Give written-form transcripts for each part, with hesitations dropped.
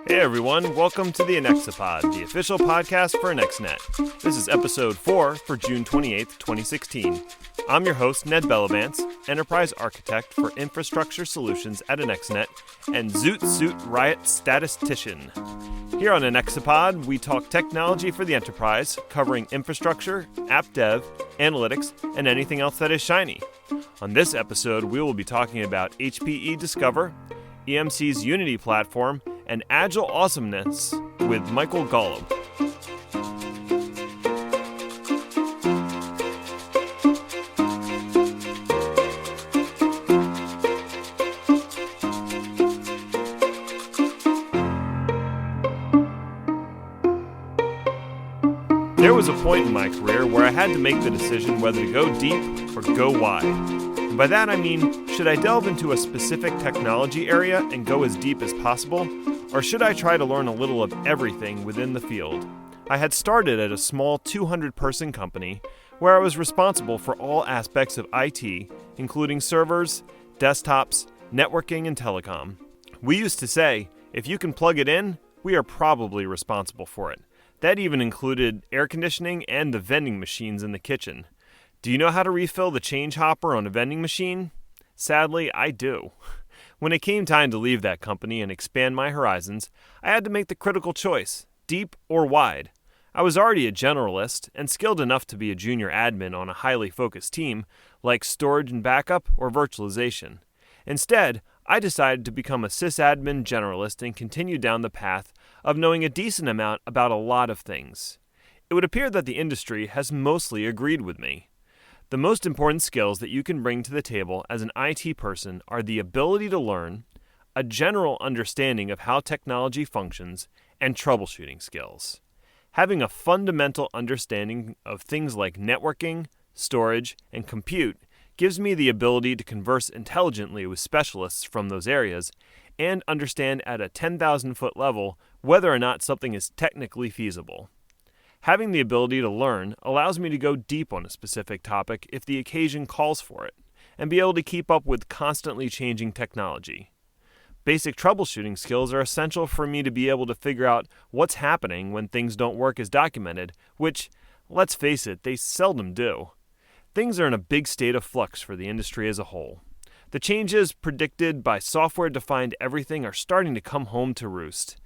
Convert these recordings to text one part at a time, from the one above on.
Hey everyone, welcome to the AnexiPod, the official podcast for Anexinet. This is episode 4 for June 28th, 2016. I'm your host, Ned Bellavance, Enterprise Architect for Infrastructure Solutions at Anexinet, and Zoot Suit Riot Statistician. Here on AnexiPod, we talk technology for the enterprise, covering infrastructure, app dev, analytics, and anything else that is shiny. On this episode, we will be talking about HPE Discover, EMC's Unity platform, and Agile Awesomeness with Michael Golub. There was a point in my career where I had to make the decision whether to go deep or go wide. And by that I mean, should I delve into a specific technology area and go as deep as possible? Or should I try to learn a little of everything within the field? I had started at a small 200-person company where I was responsible for all aspects of IT, including servers, desktops, networking, and telecom. We used to say, if you can plug it in, we are probably responsible for it. That even included air conditioning and the vending machines in the kitchen. Do you know how to refill the change hopper on a vending machine? Sadly, I do. When it came time to leave that company and expand my horizons, I had to make the critical choice, deep or wide. I was already a generalist and skilled enough to be a junior admin on a highly focused team, like storage and backup or virtualization. Instead, I decided to become a sysadmin generalist and continue down the path of knowing a decent amount about a lot of things. It would appear that the industry has mostly agreed with me. The most important skills that you can bring to the table as an IT person are the ability to learn, a general understanding of how technology functions, and troubleshooting skills. Having a fundamental understanding of things like networking, storage, and compute gives me the ability to converse intelligently with specialists from those areas and understand at a 10,000-foot level whether or not something is technically feasible. Having the ability to learn allows me to go deep on a specific topic if the occasion calls for it, and be able to keep up with constantly changing technology. Basic troubleshooting skills are essential for me to be able to figure out what's happening when things don't work as documented, which, let's face it, they seldom do. Things are in a big state of flux for the industry as a whole. The changes predicted by software-defined everything are starting to come home to roost.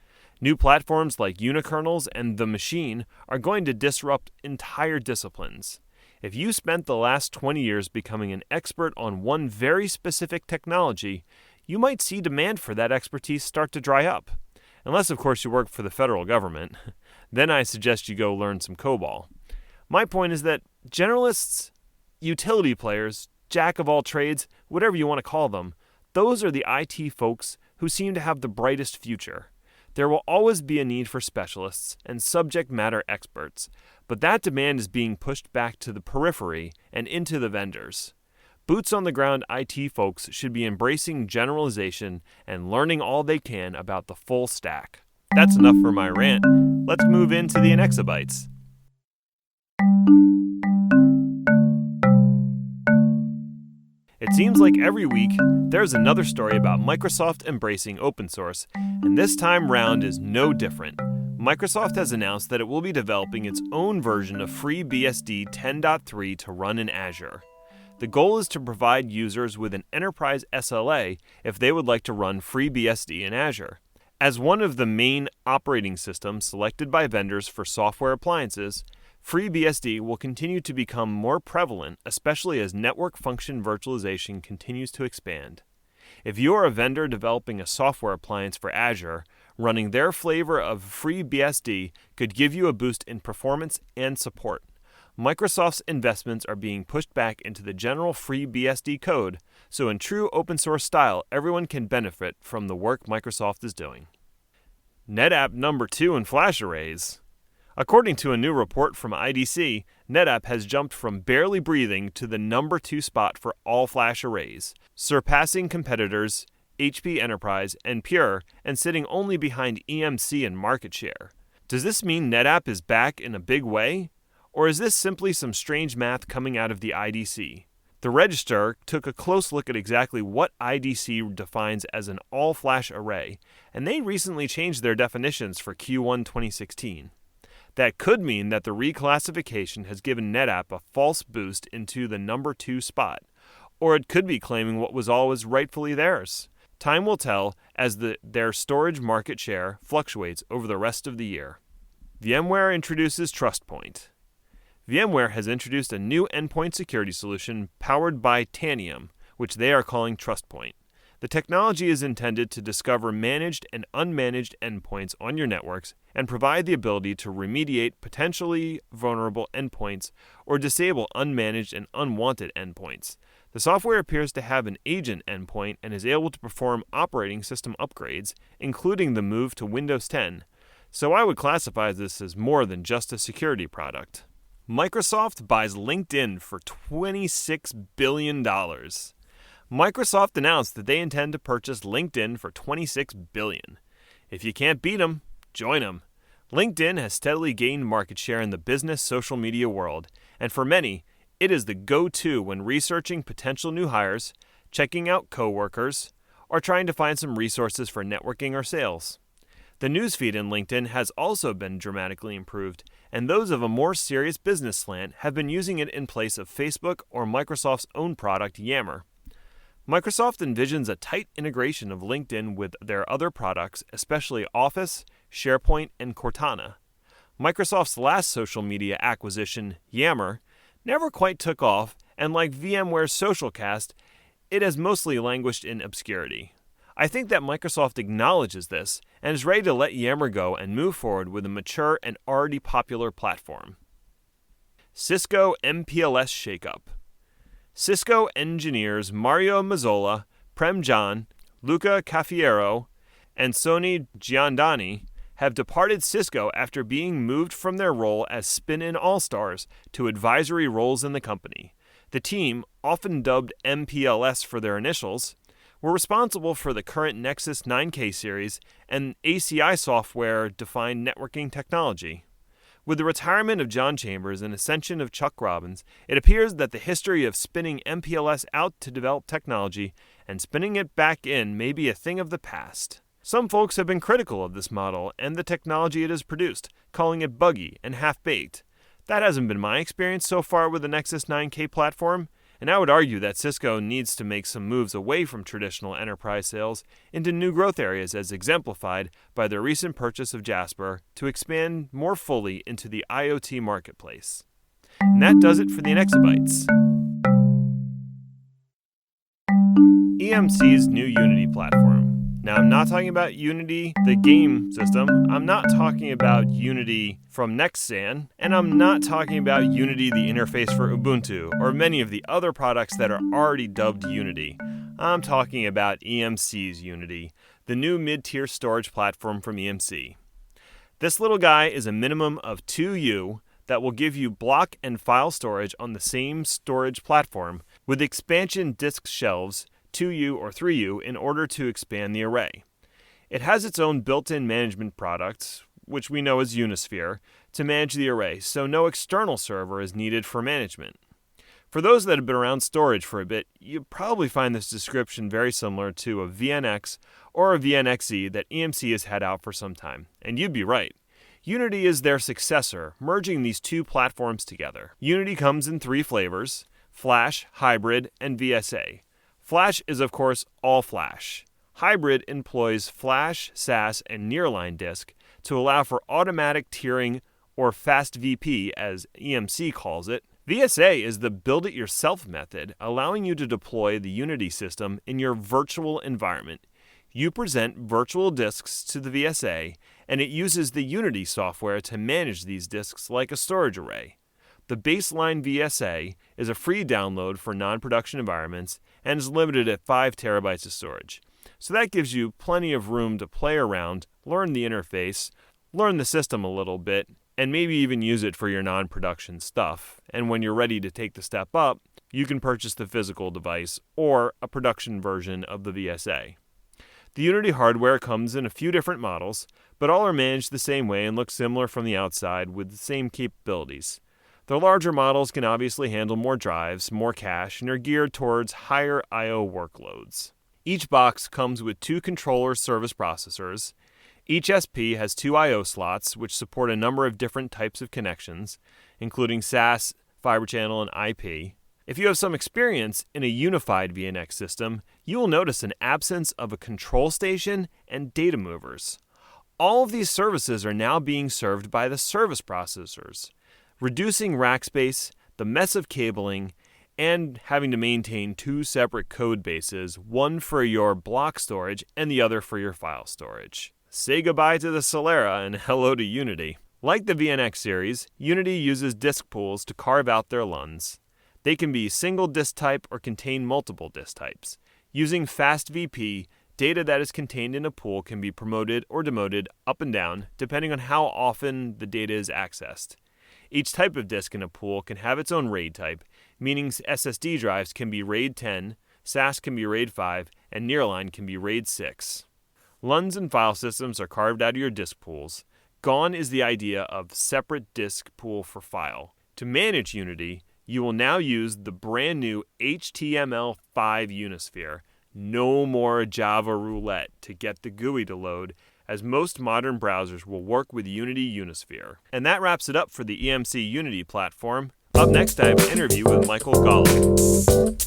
New platforms like unikernels and the machine are going to disrupt entire disciplines. If you spent the last 20 years becoming an expert on one very specific technology, you might see demand for that expertise start to dry up. Unless, of course, you work for the federal government. Then I suggest you go learn some COBOL. My point is that generalists, utility players, jack of all trades, whatever you want to call them, those are the IT folks who seem to have the brightest future. There will always be a need for specialists and subject matter experts, but that demand is being pushed back to the periphery and into the vendors. Boots-on-the-ground IT folks should be embracing generalization and learning all they can about the full stack. That's enough for my rant. Let's move into the AnexiBytes. It seems like every week, there's another story about Microsoft embracing open source, and this time round is no different. Microsoft has announced that it will be developing its own version of FreeBSD 10.3 to run in Azure. The goal is to provide users with an enterprise SLA if they would like to run FreeBSD in Azure. As one of the main operating systems selected by vendors for software appliances, FreeBSD will continue to become more prevalent, especially as network function virtualization continues to expand. If you are a vendor developing a software appliance for Azure, running their flavor of FreeBSD could give you a boost in performance and support. Microsoft's investments are being pushed back into the general FreeBSD code, so in true open source style, everyone can benefit from the work Microsoft is doing. NetApp number 2 in flash arrays. According to a new report from IDC, NetApp has jumped from barely breathing to the number 2 spot for all flash arrays, surpassing competitors HP Enterprise and Pure and sitting only behind EMC in market share. Does this mean NetApp is back in a big way? Or is this simply some strange math coming out of the IDC? The Register took a close look at exactly what IDC defines as an all-flash array, and they recently changed their definitions for Q1 2016. That could mean that the reclassification has given NetApp a false boost into the number 2 spot, or it could be claiming what was always rightfully theirs. Time will tell as their storage market share fluctuates over the rest of the year. VMware introduces TrustPoint. VMware has introduced a new endpoint security solution powered by Tanium, which they are calling TrustPoint. The technology is intended to discover managed and unmanaged endpoints on your networks and provide the ability to remediate potentially vulnerable endpoints or disable unmanaged and unwanted endpoints. The software appears to have an agent endpoint and is able to perform operating system upgrades, including the move to Windows 10. So I would classify this as more than just a security product. Microsoft buys LinkedIn for $26 billion. Microsoft announced that they intend to purchase LinkedIn for $26 billion. If you can't beat them, join them. LinkedIn has steadily gained market share in the business social media world, and for many, it is the go-to when researching potential new hires, checking out coworkers, or trying to find some resources for networking or sales. The newsfeed in LinkedIn has also been dramatically improved, and those of a more serious business slant have been using it in place of Facebook or Microsoft's own product, Yammer. Microsoft envisions a tight integration of LinkedIn with their other products, especially Office, SharePoint, and Cortana. Microsoft's last social media acquisition, Yammer, never quite took off, and like VMware's Socialcast, it has mostly languished in obscurity. I think that Microsoft acknowledges this and is ready to let Yammer go and move forward with a mature and already popular platform. Cisco Mpls shakeup. Cisco engineers Mario Mazzola, Prem John, Luca Caffiero, and Soni Giandani have departed Cisco after being moved from their role as spin-in all-stars to advisory roles in the company. The team, often dubbed Mpls for their initials, were responsible for the current Nexus 9K series and ACI software-defined networking technology. With the retirement of John Chambers and ascension of Chuck Robbins, it appears that the history of spinning MPLS out to develop technology and spinning it back in may be a thing of the past. Some folks have been critical of this model and the technology it has produced, calling it buggy and half-baked. That hasn't been my experience so far with the Nexus 9K platform, and I would argue that Cisco needs to make some moves away from traditional enterprise sales into new growth areas as exemplified by their recent purchase of Jasper to expand more fully into the IoT marketplace. And that does it for the Anexibytes. EMC's new Unity platform. Now, I'm not talking about Unity, the game system. I'm not talking about Unity from Nexsan, and I'm not talking about Unity, the interface for Ubuntu, or many of the other products that are already dubbed Unity. I'm talking about EMC's Unity, the new mid-tier storage platform from EMC. This little guy is a minimum of 2U that will give you block and file storage on the same storage platform with expansion disk shelves 2U or 3U in order to expand the array. It has its own built-in management product, which we know as Unisphere, to manage the array, so no external server is needed for management. For those that have been around storage for a bit, you probably find this description very similar to a VNX or a VNXE that EMC has had out for some time, and you'd be right. Unity is their successor, merging these two platforms together. Unity comes in 3 flavors: Flash, Hybrid, and VSA. Flash is, of course, all flash. Hybrid employs flash, SAS, and nearline disk to allow for automatic tiering, or fast VP as EMC calls it. VSA is the build-it-yourself method, allowing you to deploy the Unity system in your virtual environment. You present virtual disks to the VSA, and it uses the Unity software to manage these disks like a storage array. The baseline VSA is a free download for non-production environments and is limited at 5 terabytes of storage. So that gives you plenty of room to play around, learn the interface, learn the system a little bit, and maybe even use it for your non-production stuff. And when you're ready to take the step up, you can purchase the physical device or a production version of the VSA. The Unity hardware comes in a few different models, but all are managed the same way and look similar from the outside with the same capabilities. The larger models can obviously handle more drives, more cache, and are geared towards higher I/O workloads. Each box comes with 2 controller service processors. Each SP has 2 I/O slots, which support a number of different types of connections, including SAS, Fibre Channel, and IP. If you have some experience in a unified VNX system, you will notice an absence of a control station and data movers. All of these services are now being served by the service processors, reducing rack space, the mess of cabling, and having to maintain 2 separate code bases, one for your block storage and the other for your file storage. Say goodbye to the Solera and hello to Unity. Like the VNX series, Unity uses disk pools to carve out their LUNs. They can be single disk type or contain multiple disk types. Using FastVP, data that is contained in a pool can be promoted or demoted up and down depending on how often the data is accessed. Each type of disk in a pool can have its own RAID type, meaning SSD drives can be RAID 10, SAS can be RAID 5, and Nearline can be RAID 6. LUNs and file systems are carved out of your disk pools. Gone is the idea of separate disk pool for file. To manage Unity, you will now use the brand new HTML5 Unisphere. No more Java roulette to get the GUI to load, as most modern browsers will work with Unity Unisphere. And that wraps it up for the EMC Unity platform. Up next, I have an interview with Michael Golub.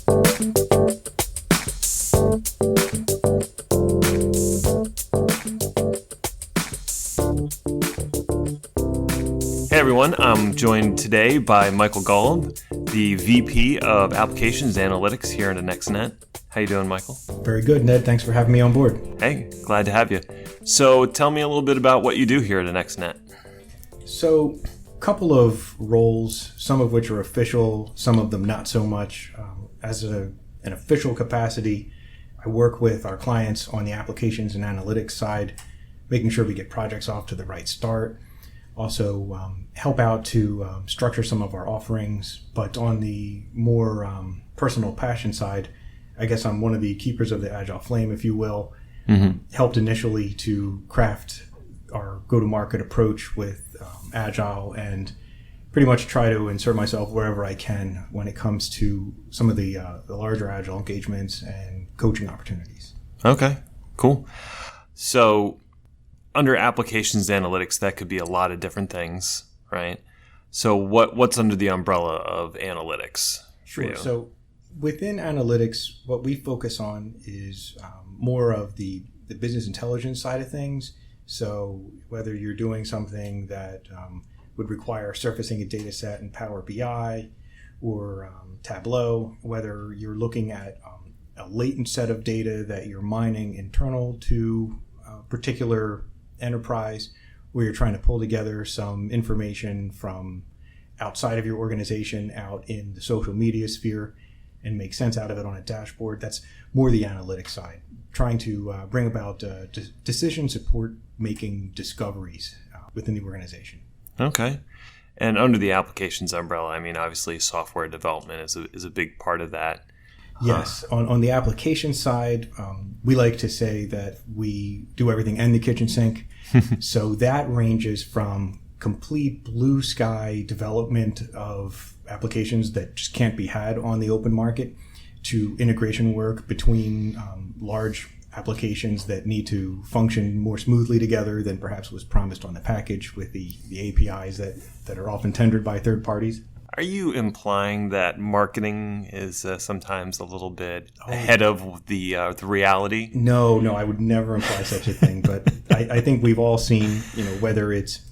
Hey everyone, I'm joined today by Michael Golub, the VP of Applications Analytics here at Anexinet. How you doing, Michael? Very good, Ned. Thanks for having me on board. Hey, glad to have you. So tell me a little bit about what you do here at Anexinet. So, a couple of roles, some of which are official, some of them not so much. As an official capacity, I work with our clients on the applications and analytics side, making sure we get projects off to the right start. Also help out to structure some of our offerings. But on the more personal passion side, I guess I'm one of the keepers of the Agile Flame, if you will. Helped initially to craft our go-to-market approach with Agile and pretty much try to insert myself wherever I can when it comes to some of the larger Agile engagements and coaching opportunities. Okay, cool. So under applications analytics, that could be a lot of different things, right? So what's under the umbrella of analytics for you? So within analytics, what we focus on is more of the business intelligence side of things. So whether you're doing something that would require surfacing a data set in Power BI or Tableau, whether you're looking at a latent set of data that you're mining internal to a particular enterprise, where you're trying to pull together some information from outside of your organization out in the social media sphere and make sense out of it on a dashboard. That's more the analytics side, trying to bring about decision support making discoveries within the organization. Okay. And under the applications umbrella, I mean, obviously software development is a big part of that. Yes. On the application side, we like to say that we do everything in the kitchen sink. So that ranges from complete blue sky development of applications that just can't be had on the open market to integration work between large applications that need to function more smoothly together than perhaps was promised on the package with the APIs that are often tendered by third parties. Are you implying that marketing is sometimes a little bit ahead of the reality? No, I would never imply such a thing. But I think we've all seen, whether it's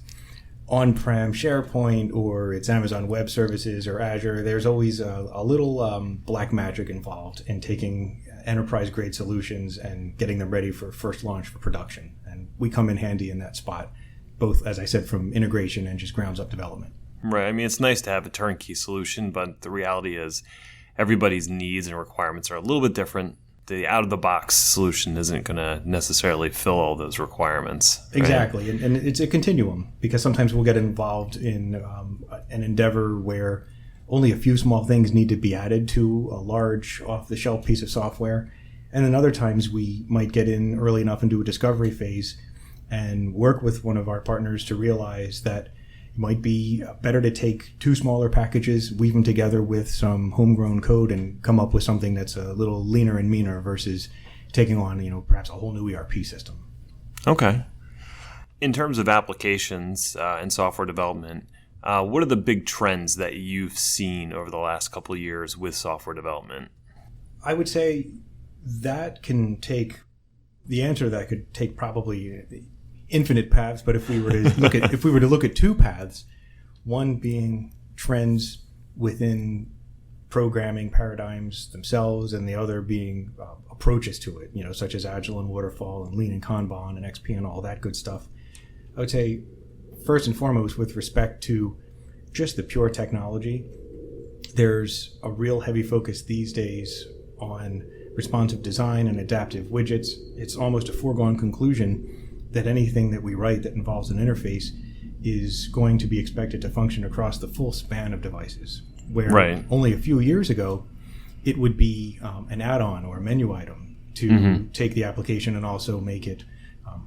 on-prem SharePoint or it's Amazon Web Services or Azure, there's always a little black magic involved in taking enterprise-grade solutions and getting them ready for first launch for production. And we come in handy in that spot, both, as I said, from integration and just grounds-up development. Right. I mean, it's nice to have a turnkey solution, but the reality is everybody's needs and requirements are a little bit different. The out-of-the-box solution isn't going to necessarily fill all those requirements. Right? Exactly. And it's a continuum, because sometimes we'll get involved in an endeavor where only a few small things need to be added to a large off-the-shelf piece of software. And then other times we might get in early enough and do a discovery phase and work with one of our partners to realize that It might be better to take two smaller packages, weave them together with some homegrown code, and come up with something that's a little leaner and meaner versus taking on, perhaps a whole new ERP system. Okay. In terms of applications and software development, what are the big trends that you've seen over the last couple of years with software development? I would say that can take the answer that could take probably infinite paths, but if we were to look at two paths, one being trends within programming paradigms themselves, and the other being approaches to it, such as Agile and Waterfall and Lean and Kanban and XP and all that good stuff. I would say first and foremost, with respect to just the pure technology, there's a real heavy focus these days on responsive design and adaptive widgets. It's almost a foregone conclusion that anything that we write that involves an interface is going to be expected to function across the full span of devices. Where only a few years ago, it would be an add-on or a menu item to take the application and also make it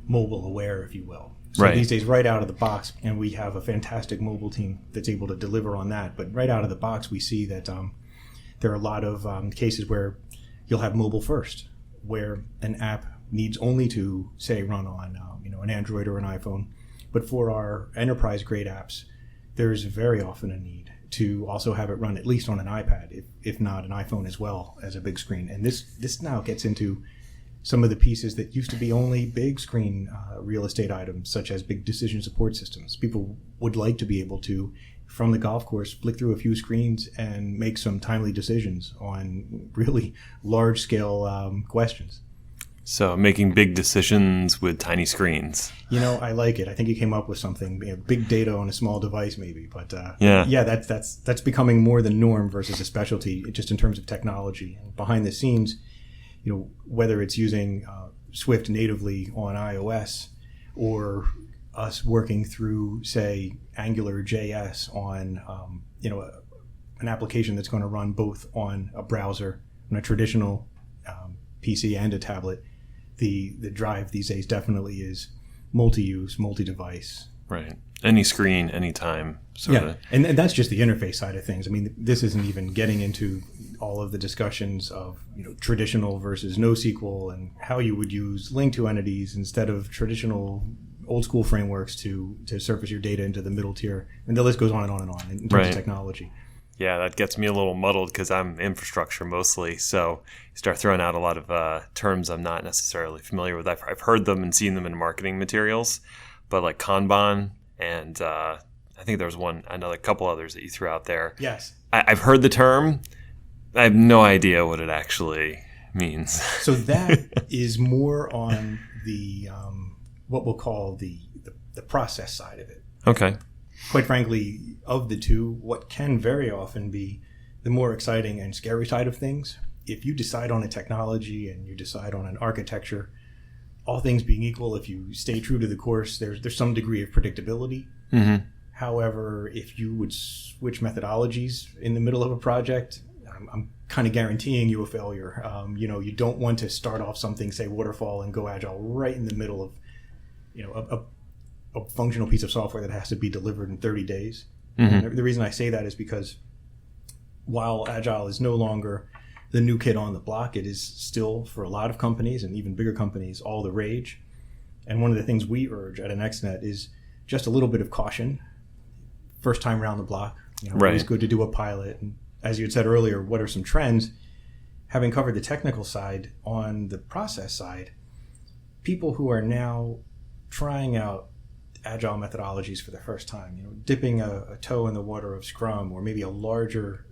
mobile aware, if you will. So these days, right out of the box, and we have a fantastic mobile team that's able to deliver on that, but right out of the box, we see that there are a lot of cases where you'll have mobile first, where an app needs only to, say, run on an Android or an iPhone. But for our enterprise-grade apps, there's very often a need to also have it run at least on an iPad, if not an iPhone as well as a big screen. And this now gets into some of the pieces that used to be only big screen real estate items, such as big decision support systems. People would like to be able to, from the golf course, flick through a few screens and make some timely decisions on really large-scale questions. So making big decisions with tiny screens. I like it. I think you came up with something, big data on a small device maybe. But that's becoming more the norm versus a specialty, just in terms of technology. And behind the scenes, whether it's using Swift natively on iOS or us working through, say, Angular JS on, an application that's going to run both on a browser, on a traditional PC and a tablet, the drive these days definitely is multi-use, multi-device. Right. Any screen, anytime. And that's just the interface side of things. I mean, this isn't even getting into all of the discussions of traditional versus NoSQL and how you would use link to entities instead of traditional old school frameworks to surface your data into the middle tier. And the list goes on and on and on in terms of technology. Yeah, that gets me a little muddled because I'm infrastructure mostly. So you start throwing out a lot of terms I'm not necessarily familiar with. I've heard them and seen them in marketing materials, but like Kanban and I think there was a couple others that you threw out there. Yes. I've heard the term. I have no idea what it actually means. So that is more on the what we'll call the process side of it. Okay. Quite frankly, of the two, what can very often be the more exciting and scary side of things, if you decide on a technology and you decide on an architecture, all things being equal, if you stay true to the course, there's some degree of predictability. Mm-hmm. However, if you would switch methodologies in the middle of a project, I'm kind of guaranteeing you a failure. You don't want to start off something, say Waterfall, and go Agile right in the middle of a functional piece of software that has to be delivered in 30 days. Mm-hmm. And the reason I say that is because while Agile is no longer the new kid on the block, it is still, for a lot of companies and even bigger companies, all the rage. And one of the things we urge at Anexinet is just a little bit of caution. First time around the block, It's good to do a pilot. And as you had said earlier, what are some trends? Having covered the technical side, on the process side, people who are now trying out Agile methodologies for the first time, dipping a toe in the water of Scrum, or maybe a larger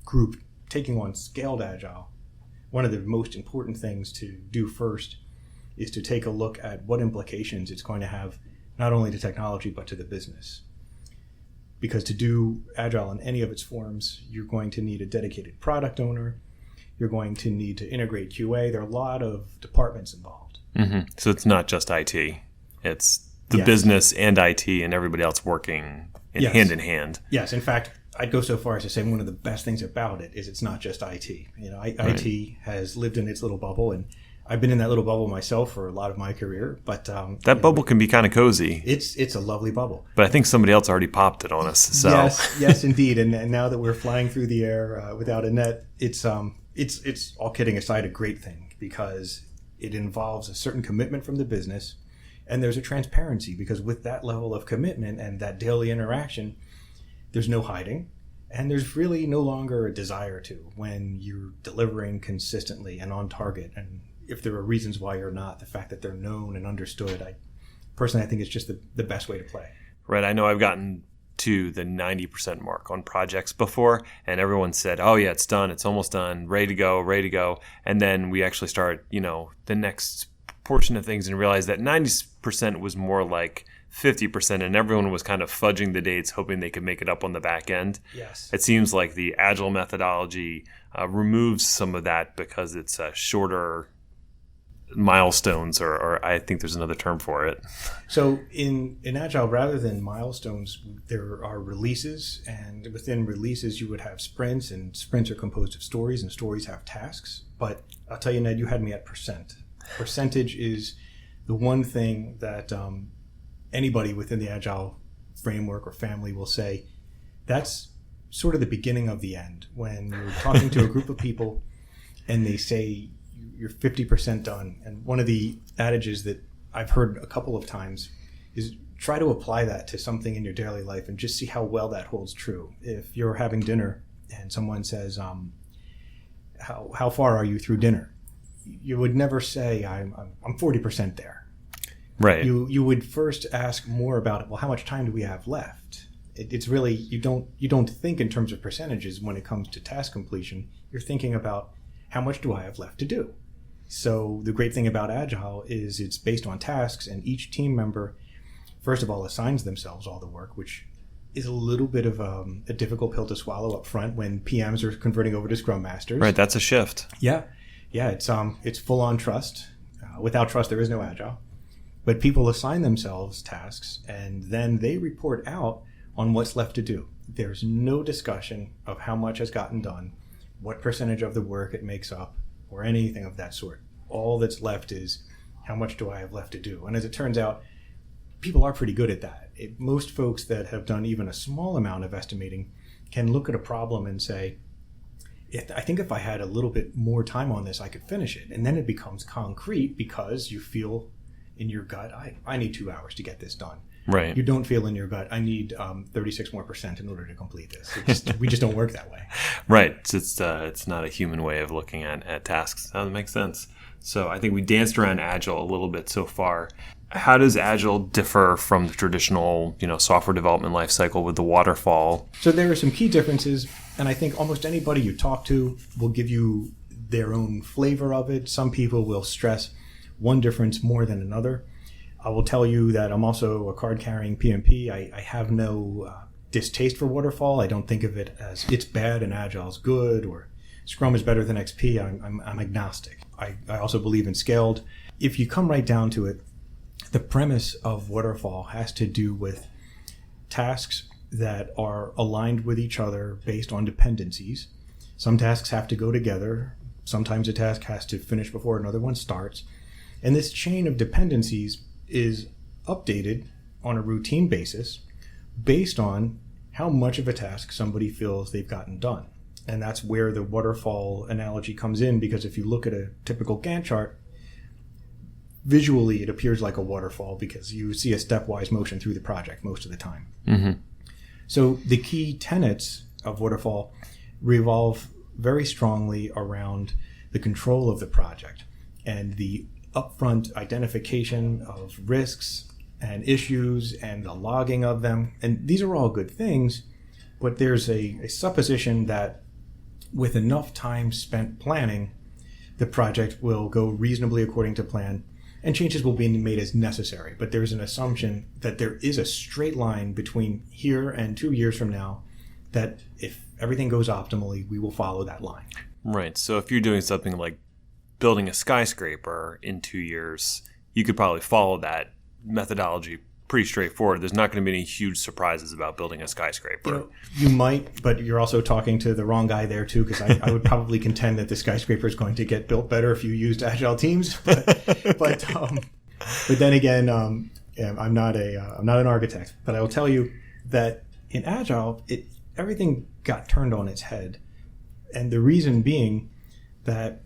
group taking on scaled Agile, one of the most important things to do first is to take a look at what implications it's going to have, not only to technology, but to the business. Because to do Agile in any of its forms, you're going to need a dedicated product owner. You're going to need to integrate QA. There are a lot of departments involved. Mm-hmm. So it's not just IT. It's the business and IT and everybody else working hand in hand. Yes. In fact, I'd go so far as to say one of the best things about it is it's not just IT. IT has lived in its little bubble, and I've been in that little bubble myself for a lot of my career, but that bubble can be kind of cozy. It's a lovely bubble. But I think somebody else already popped it on us. So. Yes, indeed. And now that we're flying through the air without a net, it's all kidding aside a great thing, because it involves a certain commitment from the business, and there's a transparency, because with that level of commitment and that daily interaction, there's no hiding. And there's really no longer a desire to, when you're delivering consistently and on target. And if there are reasons why you're not, the fact that they're known and understood, I think it's just the best way to play. Right. I know I've gotten to the 90% mark on projects before, and everyone said, oh yeah, it's done. It's almost done. Ready to go. And then we actually start, the next portion of things and realize that 90% was more like 50%, and everyone was kind of fudging the dates, hoping they could make it up on the back end. Yes. It seems like the Agile methodology removes some of that, because it's shorter milestones, or I think there's another term for it. So in Agile, rather than milestones, there are releases, and within releases you would have sprints, and sprints are composed of stories, and stories have tasks. But I'll tell you, Ned, you had me at percent. Percentage is the one thing that anybody within the Agile framework or family will say, that's sort of the beginning of the end. When you're talking to a group of people and they say you're 50% done. And one of the adages that I've heard a couple of times is try to apply that to something in your daily life and just see how well that holds true. If you're having dinner and someone says, how far are you through dinner? You would never say, I'm 40% there. Right. You would first ask more about it. Well, how much time do we have left? It's really, you don't think in terms of percentages when it comes to task completion. You're thinking about how much do I have left to do? So the great thing about Agile is it's based on tasks, and each team member, first of all, assigns themselves all the work, which is a little bit of a difficult pill to swallow up front when PMs are converting over to Scrum Masters. Right, that's a shift. Yeah, it's full on trust. Without trust, there is no Agile. But people assign themselves tasks, and then they report out on what's left to do. There's no discussion of how much has gotten done, what percentage of the work it makes up, or anything of that sort. All that's left is, how much do I have left to do? And as it turns out, people are pretty good at that. Most folks that have done even a small amount of estimating can look at a problem and say, I think if I had a little bit more time on this, I could finish it. And then it becomes concrete, because you feel in your gut, I need 2 hours to get this done. Right. You don't feel in your gut, I need 36% more in order to complete this. We just don't work that way. Right. It's not a human way of looking at tasks. That makes sense. So I think we danced around Agile a little bit so far. How does Agile differ from the traditional, software development lifecycle with the waterfall? So there are some key differences, and I think almost anybody you talk to will give you their own flavor of it. Some people will stress one difference more than another. I will tell you that I'm also a card-carrying PMP. I have no distaste for waterfall. I don't think of it as it's bad and Agile is good, or Scrum is better than XP. I'm agnostic. I also believe in scaled. If you come right down to it, the premise of waterfall has to do with tasks that are aligned with each other based on dependencies. Some tasks have to go together. Sometimes a task has to finish before another one starts. And this chain of dependencies is updated on a routine basis based on how much of a task somebody feels they've gotten done. And that's where the waterfall analogy comes in, because if you look at a typical Gantt chart, visually it appears like a waterfall because you see a stepwise motion through the project most of the time. Mm-hmm. So the key tenets of waterfall revolve very strongly around the control of the project and the upfront identification of risks and issues and the logging of them. And these are all good things, but there's a supposition that with enough time spent planning, the project will go reasonably according to plan, and changes will be made as necessary. But there's an assumption that there is a straight line between here and 2 years from now, that if everything goes optimally, we will follow that line. Right. So if you're doing something like building a skyscraper in 2 years, you could probably follow that methodology pretty straightforward. There's not going to be any huge surprises about building a skyscraper. You might, but you're also talking to the wrong guy there too, because I would probably contend that the skyscraper is going to get built better if you used agile teams. But then again, I'm not an architect, but I will tell you that in agile, everything got turned on its head, and the reason being that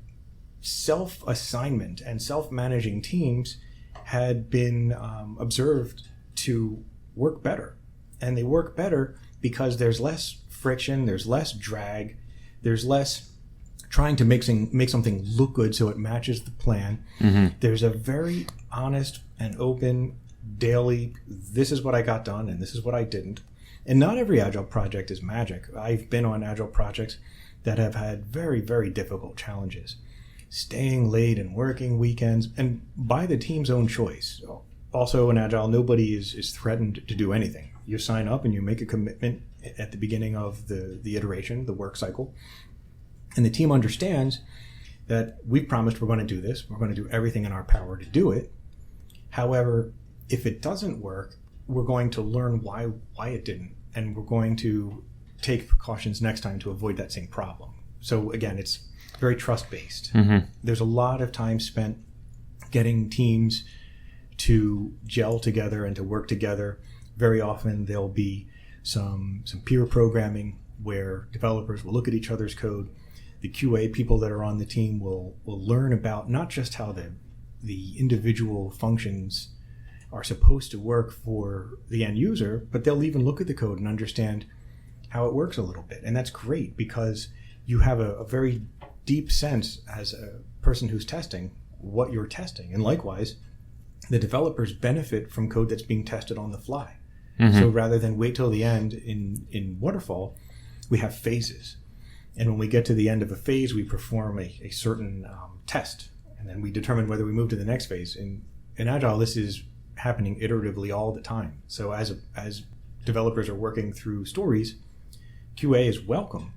self-assignment and self-managing teams had been observed to work better. And they work better because there's less friction, there's less drag, there's less trying to make something look good so it matches the plan. Mm-hmm. There's a very honest and open daily, this is what I got done and this is what I didn't. And not every agile project is magic. I've been on agile projects that have had very, very difficult challenges. Staying late and working weekends, and by the team's own choice. Also in agile, nobody is threatened to do anything. You sign up and you make a commitment at the beginning of the iteration, the work cycle, and the team understands that we've promised we're going to do this. We're going to do everything in our power to do it. However, if it doesn't work, we're going to learn why it didn't, and we're going to take precautions next time to avoid that same problem. So again, it's very trust-based. Mm-hmm. There's a lot of time spent getting teams to gel together and to work together. Very often there'll be some peer programming where developers will look at each other's code. The QA people that are on the team will learn about not just how the individual functions are supposed to work for the end user, but they'll even look at the code and understand how it works a little bit. And that's great because you have a very deep sense as a person who's testing what you're testing. And likewise, the developers benefit from code that's being tested on the fly. Mm-hmm. So rather than wait till the end in waterfall, we have phases. And when we get to the end of a phase, we perform a certain test. And then we determine whether we move to the next phase. In Agile, this is happening iteratively all the time. So as developers are working through stories, QA is welcome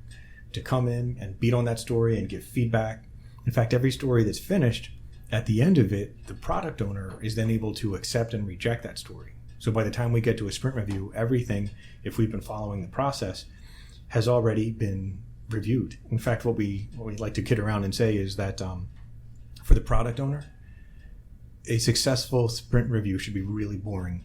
to come in and beat on that story and give feedback. In fact, every story that's finished, at the end of it, the product owner is then able to accept and reject that story. So by the time we get to a sprint review, everything, if we've been following the process, has already been reviewed. In fact, what we like to kid around and say is that for the product owner, a successful sprint review should be really boring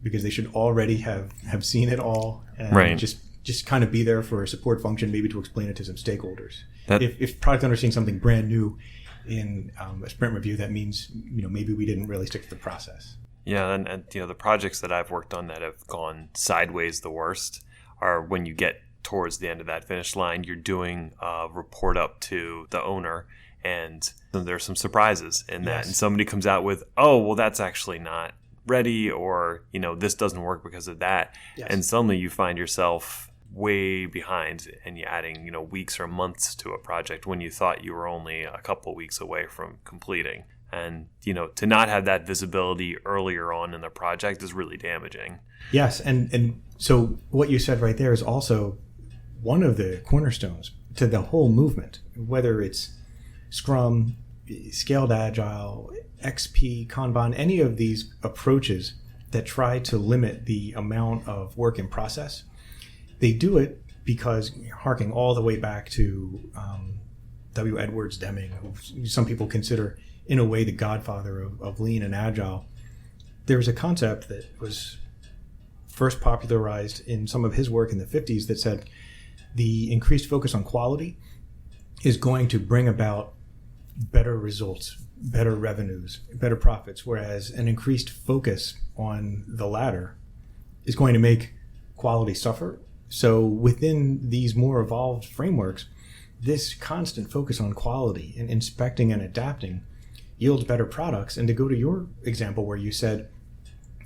because they should already have seen it all and right. just kind of be there for a support function, maybe to explain it to some stakeholders. If product owner is seeing something brand new in a sprint review, that means maybe we didn't really stick to the process. Yeah, and the projects that I've worked on that have gone sideways the worst are when you get towards the end of that finish line, you're doing a report up to the owner, and there's some surprises in that. Yes. And somebody comes out with, oh, well, that's actually not ready, or this doesn't work because of that. Yes. And suddenly you find yourself way behind and you're adding weeks or months to a project when you thought you were only a couple weeks away from completing. And to not have that visibility earlier on in the project is really damaging. Yes, and so what you said right there is also one of the cornerstones to the whole movement, whether it's Scrum, Scaled Agile, XP, Kanban, any of these approaches that try to limit the amount of work in process. They do it because, harking all the way back to W. Edwards Deming, who some people consider in a way the godfather of lean and agile, there was a concept that was first popularized in some of his work in the 50s that said the increased focus on quality is going to bring about better results, better revenues, better profits, whereas an increased focus on the latter is going to make quality suffer. So within these more evolved frameworks, this constant focus on quality and inspecting and adapting yields better products. And to go to your example where you said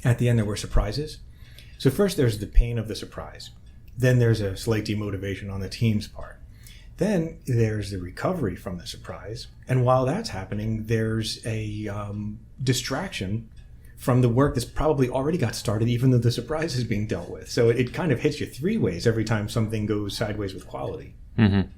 at the end there were surprises. So first there's the pain of the surprise. Then there's a slight demotivation on the team's part. Then there's the recovery from the surprise. And while that's happening, there's a distraction from the work that's probably already got started, even though the surprise is being dealt with. So it kind of hits you three ways every time something goes sideways with quality. Mm-hmm.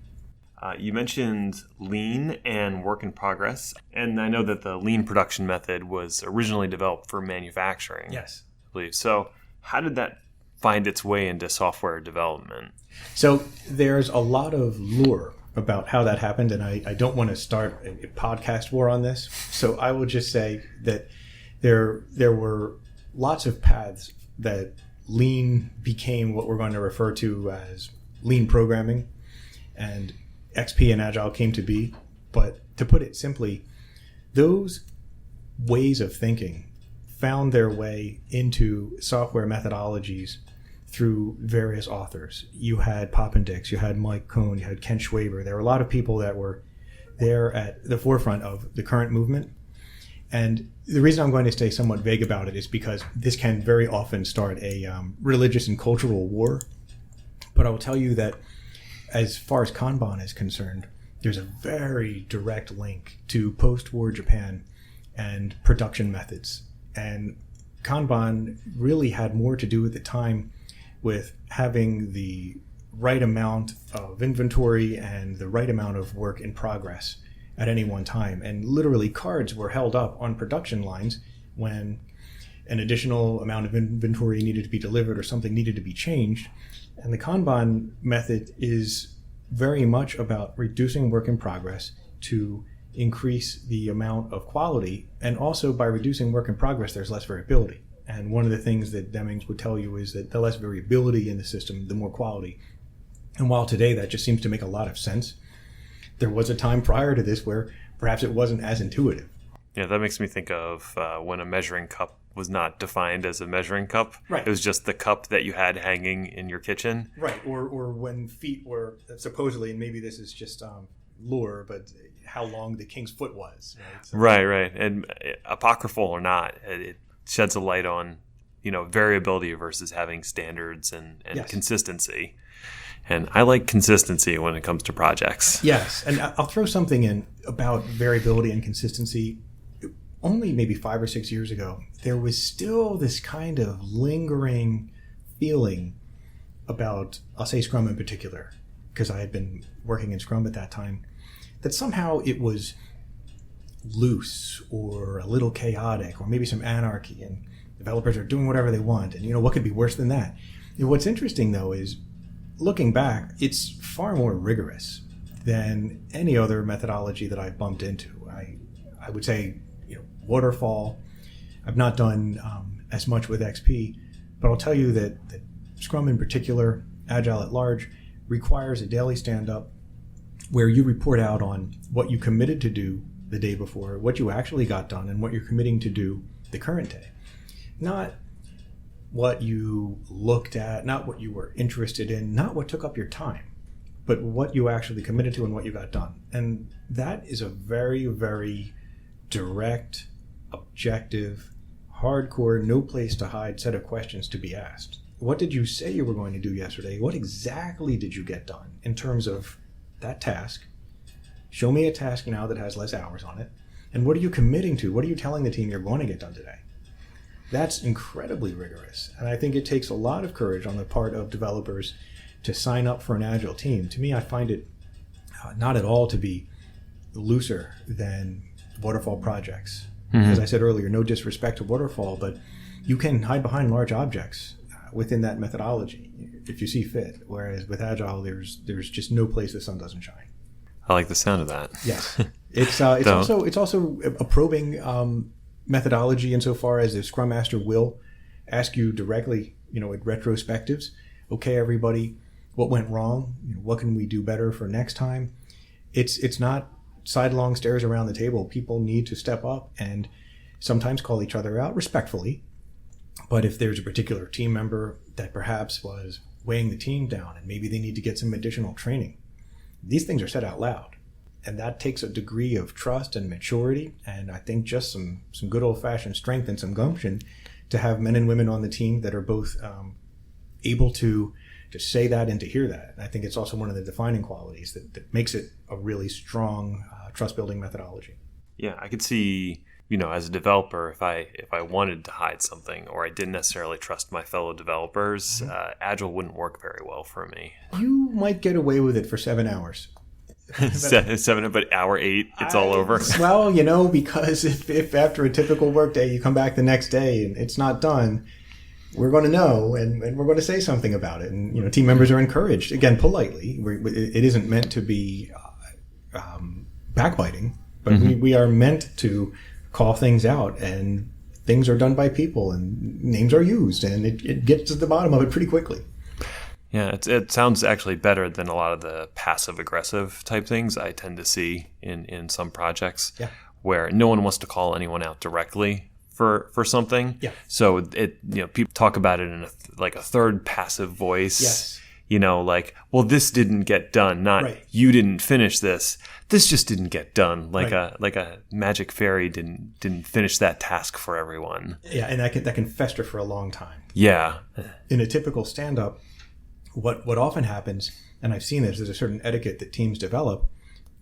You mentioned lean and work in progress. And I know that the lean production method was originally developed for manufacturing. Yes. believe. So how did that find its way into software development? So there's a lot of lore about how that happened, and I don't want to start a podcast war on this. So I will just say that there were lots of paths that Lean became what we're going to refer to as Lean programming, and XP and Agile came to be. But to put it simply, those ways of thinking found their way into software methodologies through various authors. You had Poppendix, you had Mike Cohn, you had Ken Schwaber. There were a lot of people that were there at the forefront of the current movement. And the reason I'm going to stay somewhat vague about it is because this can very often start a religious and cultural war. But I will tell you that as far as Kanban is concerned, there's a very direct link to post-war Japan and production methods. And Kanban really had more to do at the time with having the right amount of inventory and the right amount of work in progress at any one time. And literally cards were held up on production lines when an additional amount of inventory needed to be delivered or something needed to be changed. And the Kanban method is very much about reducing work in progress to increase the amount of quality. And also by reducing work in progress, there's less variability. And one of the things that Demings would tell you is that the less variability in the system, the more quality. And while today that just seems to make a lot of sense, there was a time prior to this where perhaps it wasn't as intuitive. Yeah, that makes me think of when a measuring cup was not defined as a measuring cup. Right. It was just the cup that you had hanging in your kitchen. Right, or when feet were supposedly, and maybe this is just lore, but how long the king's foot was. Right, so, right. And apocryphal or not, it sheds a light on, variability versus having standards and yes. consistency. And I like consistency when it comes to projects. Yes, and I'll throw something in about variability and consistency. Only maybe 5 or 6 years ago, there was still this kind of lingering feeling about, I'll say Scrum in particular, because I had been working in Scrum at that time, that somehow it was loose or a little chaotic or maybe some anarchy and developers are doing whatever they want. And what could be worse than that? What's interesting though is looking back, it's far more rigorous than any other methodology that I've bumped into. I would say, waterfall. I've not done as much with XP, but I'll tell you that Scrum in particular, Agile at large, requires a daily stand-up where you report out on what you committed to do the day before, what you actually got done, and what you're committing to do the current day. Not what you looked at, not what you were interested in, not what took up your time, but what you actually committed to and what you got done. And that is a very, very direct, objective, hardcore, no place to hide set of questions to be asked. What did you say you were going to do yesterday? What exactly did you get done in terms of that task? Show me a task now that has less hours on it. And what are you committing to? What are you telling the team you're going to get done today? That's incredibly rigorous. And I think it takes a lot of courage on the part of developers to sign up for an Agile team. To me, I find it not at all to be looser than waterfall projects. Mm-hmm. As I said earlier, no disrespect to waterfall, but you can hide behind large objects within that methodology if you see fit. Whereas with Agile, there's just no place the sun doesn't shine. I like the sound of that. Yes, it's also a probing methodology insofar as the Scrum Master will ask you directly, in retrospectives. Okay, everybody, what went wrong? What can we do better for next time? It's not sidelong stares around the table. People need to step up and sometimes call each other out respectfully. But if there's a particular team member that perhaps was weighing the team down and maybe they need to get some additional training, these things are said out loud. And that takes a degree of trust and maturity, and I think just some good old-fashioned strength and some gumption to have men and women on the team that are both able to say that and to hear that. And I think it's also one of the defining qualities that makes it a really strong trust-building methodology. Yeah, I could see, as a developer, if I wanted to hide something or I didn't necessarily trust my fellow developers, Agile wouldn't work very well for me. You might get away with it for 7 hours. 7, but hour 8, it's all over. Well, because if after a typical work day you come back the next day and it's not done, we're going to know, and we're going to say something about it. And, team members are encouraged, again, politely. It isn't meant to be backbiting, but we are meant to call things out, and things are done by people, and names are used, and it gets to the bottom of it pretty quickly. Yeah, it sounds actually better than a lot of the passive-aggressive type things I tend to see in some projects, where no one wants to call anyone out directly for something. Yeah. So people talk about it in a third passive voice. Yes. Like, well, this didn't get done, not you didn't finish this. This just didn't get done. Like a magic fairy didn't finish that task for everyone. Yeah, and that can fester for a long time. Yeah. In a typical stand-up, what often happens, and I've seen this, there's a certain etiquette that teams develop,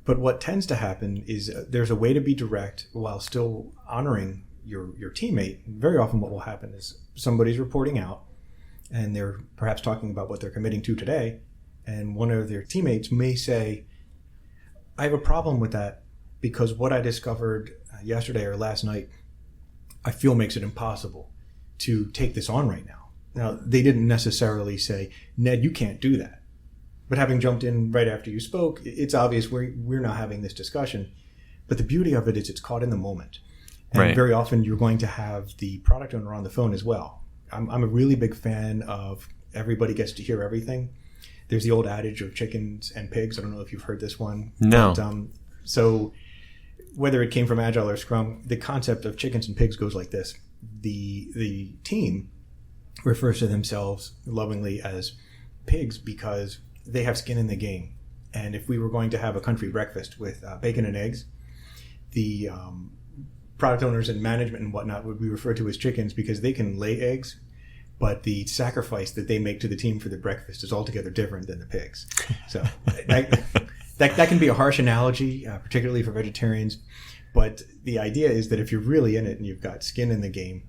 but what tends to happen is there's a way to be direct while still honoring your teammate. Very often what will happen is somebody's reporting out, and they're perhaps talking about what they're committing to today, and one of their teammates may say, I have a problem with that because what I discovered yesterday or last night, I feel makes it impossible to take this on right now. Now, they didn't necessarily say, Ned, you can't do that. But having jumped in right after you spoke, it's obvious we're not having this discussion. But the beauty of it is it's caught in the moment. And very often you're going to have the product owner on the phone as well. I'm a really big fan of everybody gets to hear everything. There's the old adage of chickens and pigs. I don't know if you've heard this one. No. But, so whether it came from Agile or Scrum, the concept of chickens and pigs goes like this. The team refers to themselves lovingly as pigs because they have skin in the game. And if we were going to have a country breakfast with bacon and eggs, the product owners and management and whatnot would be referred to as chickens because they can lay eggs, but the sacrifice that they make to the team for the breakfast is altogether different than the pigs. So that can be a harsh analogy, particularly for vegetarians. But the idea is that if you're really in it and you've got skin in the game,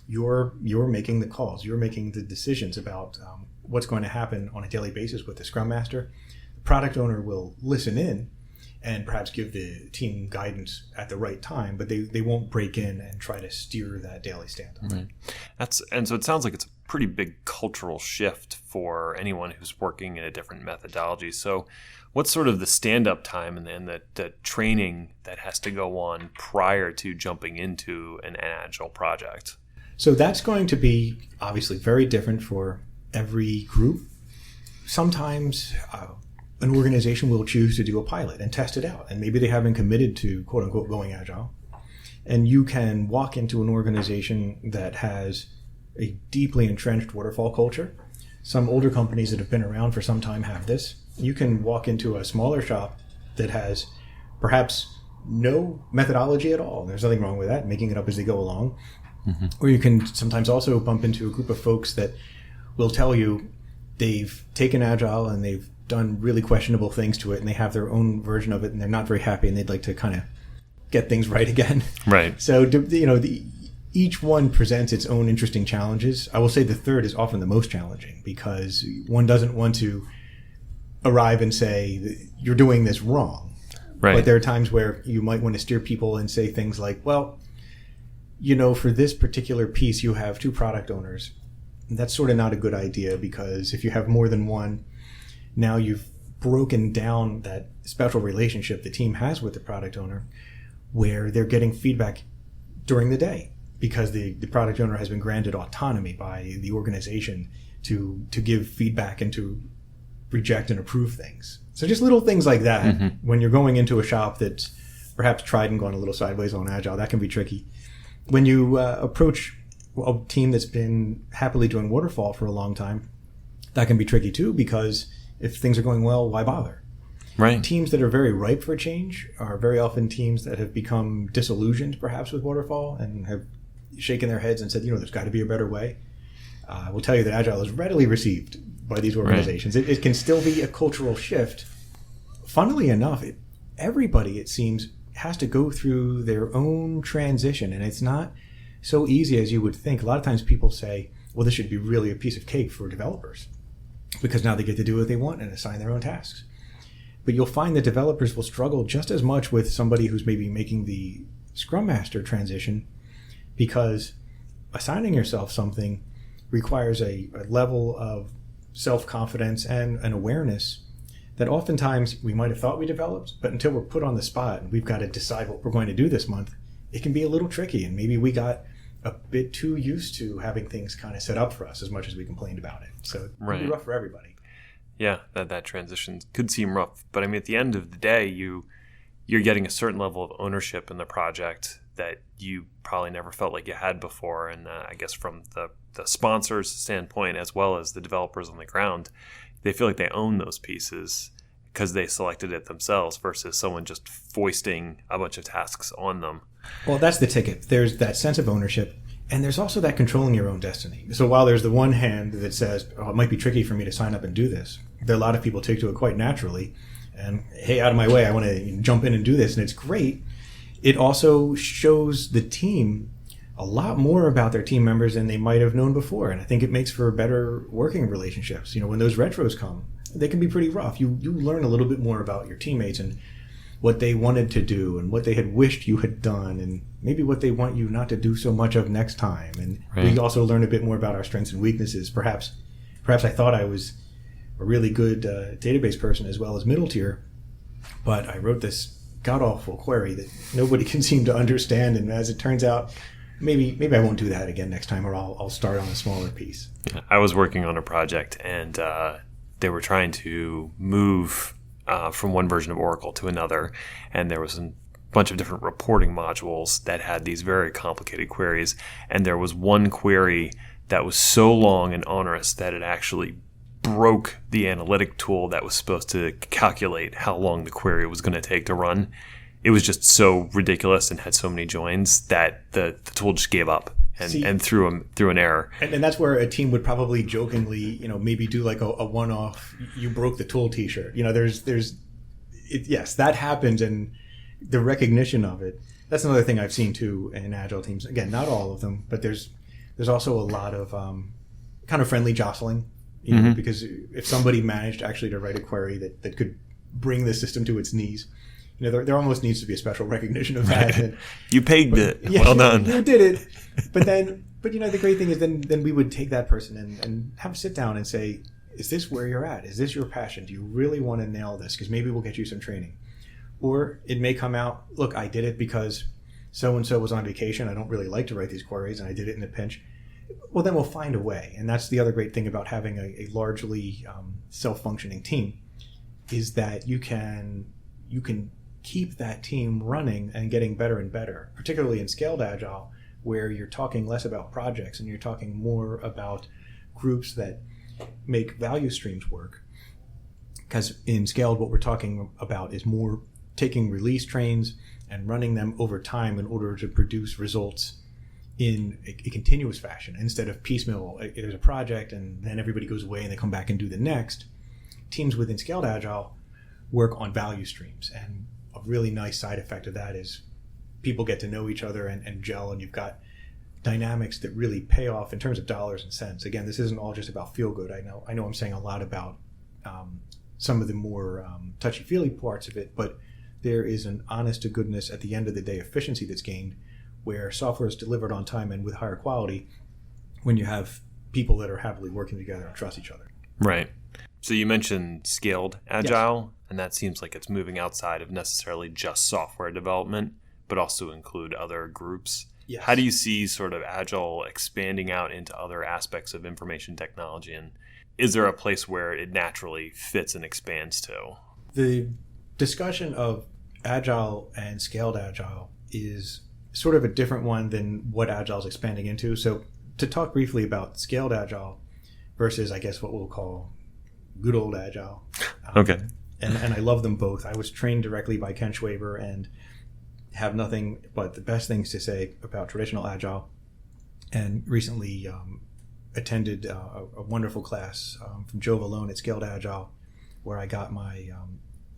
you're making the calls, you're making the decisions about what's going to happen on a daily basis with the Scrum Master. The product owner will listen in and perhaps give the team guidance at the right time, but they won't break in and try to steer that daily stand-up. Right. And so it sounds like it's a pretty big cultural shift for anyone who's working in a different methodology. So what's sort of the stand-up time and the training that has to go on prior to jumping into an Agile project? So that's going to be obviously very different for every group. Sometimes an organization will choose to do a pilot and test it out, and maybe they haven't committed to quote unquote going Agile. And you can walk into an organization that has a deeply entrenched waterfall culture. Some older companies that have been around for some time have this. You can walk into a smaller shop that has perhaps no methodology at all. There's nothing wrong with that, making it up as they go along. Mm-hmm. Or you can sometimes also bump into a group of folks that will tell you they've taken Agile and they've done really questionable things to it and they have their own version of it and they're not very happy and they'd like to kind of get things right again. Right. So, each one presents its own interesting challenges. I will say the third is often the most challenging because one doesn't want to arrive and say, you're doing this wrong. Right. But there are times where you might want to steer people and say things like, well, for this particular piece, you have two product owners. That's sort of not a good idea because if you have more than one, now you've broken down that special relationship the team has with the product owner where they're getting feedback during the day because the product owner has been granted autonomy by the organization to give feedback and to reject and approve things. So just little things like that. Mm-hmm. When you're going into a shop that's perhaps tried and gone a little sideways on Agile, that can be tricky. When you approach a team that's been happily doing waterfall for a long time, that can be tricky too because if things are going well, why bother? Right. Teams that are very ripe for change are very often teams that have become disillusioned perhaps with waterfall and have shaken their heads and said, there's got to be a better way. I will tell you that Agile is readily received by these organizations. Right. It can still be a cultural shift. Funnily enough, everybody, it seems, has to go through their own transition, and it's not so easy as you would think. A lot of times people say, well, this should be really a piece of cake for developers because now they get to do what they want and assign their own tasks. But you'll find that developers will struggle just as much with somebody who's maybe making the Scrum Master transition because assigning yourself something requires a level of self-confidence and an awareness that oftentimes we might have thought we developed, but until we're put on the spot and we've got to decide what we're going to do this month, it can be a little tricky. And maybe we got a bit too used to having things kind of set up for us as much as we complained about it. So it can be rough for everybody. Yeah, that transition could seem rough. But I mean, at the end of the day, you're getting a certain level of ownership in the project that you probably never felt like you had before. And I guess from the sponsors' standpoint, as well as the developers on the ground, they feel like they own those pieces because they selected it themselves versus someone just foisting a bunch of tasks on them. Well, that's the ticket. There's that sense of ownership, and there's also that controlling your own destiny. So while there's the one hand that says, oh, it might be tricky for me to sign up and do this, there are a lot of people take to it quite naturally. And, hey, out of my way, I want to jump in and do this, and it's great. It also shows the team a lot more about their team members than they might have known before. And I think it makes for better working relationships. When those retros come, they can be pretty rough. You learn a little bit more about your teammates and what they wanted to do and what they had wished you had done and maybe what they want you not to do so much of next time. And we also learn a bit more about our strengths and weaknesses. Perhaps I thought I was a really good database person as well as middle tier, but I wrote this god-awful query that nobody can seem to understand. And as it turns out, maybe I won't do that again next time, or I'll start on a smaller piece. I was working on a project, and they were trying to move from one version of Oracle to another, and there was a bunch of different reporting modules that had these very complicated queries, and there was one query that was so long and onerous that it actually broke the analytic tool that was supposed to calculate how long the query was going to take to run. It was just so ridiculous and had so many joins that the tool just gave up and threw an error. And that's where a team would probably jokingly, maybe do like a one-off, you broke the tool t-shirt. Yes, that happens, and the recognition of it. That's another thing I've seen too in Agile teams. Again, not all of them, but there's also a lot of kind of friendly jostling, because if somebody managed actually to write a query that could bring the system to its knees, there almost needs to be a special recognition of that. Right. You pegged it. Yeah, well done. You did it. But the great thing is then we would take that person and have a sit down and say, is this where you're at? Is this your passion? Do you really want to nail this? Because maybe we'll get you some training. Or it may come out, look, I did it because so-and-so was on vacation. I don't really like to write these queries, and I did it in a pinch. Well, then we'll find a way. And that's the other great thing about having a largely self-functioning team, is that you can keep that team running and getting better and better, particularly in scaled Agile, where you're talking less about projects and you're talking more about groups that make value streams work. Because in scaled, what we're talking about is more taking release trains and running them over time in order to produce results in a continuous fashion instead of piecemeal. There's a project and then everybody goes away and they come back and do the next. Teams within scaled Agile work on value streams, and a really nice side effect of that is people get to know each other and gel, and you've got dynamics that really pay off in terms of dollars and cents. Again, this isn't all just about feel good. I know I'm saying a lot about some of the more touchy-feely parts of it, but there is an honest to goodness, at the end of the day, efficiency that's gained where software is delivered on time and with higher quality when you have people that are happily working together and trust each other. Right. So you mentioned scaled Agile, yes. And that seems like it's moving outside of necessarily just software development, but also include other groups. Yes. How do you see sort of Agile expanding out into other aspects of information technology? And is there a place where it naturally fits and expands to? The discussion of Agile and scaled Agile is sort of a different one than what Agile is expanding into. So to talk briefly about scaled Agile versus, I guess, what we'll call good old Agile. Okay. And I love them both. I was trained directly by Ken Schwaber and have nothing but the best things to say about traditional Agile, and recently attended a wonderful class from Joe Valone at Scaled Agile, where I got my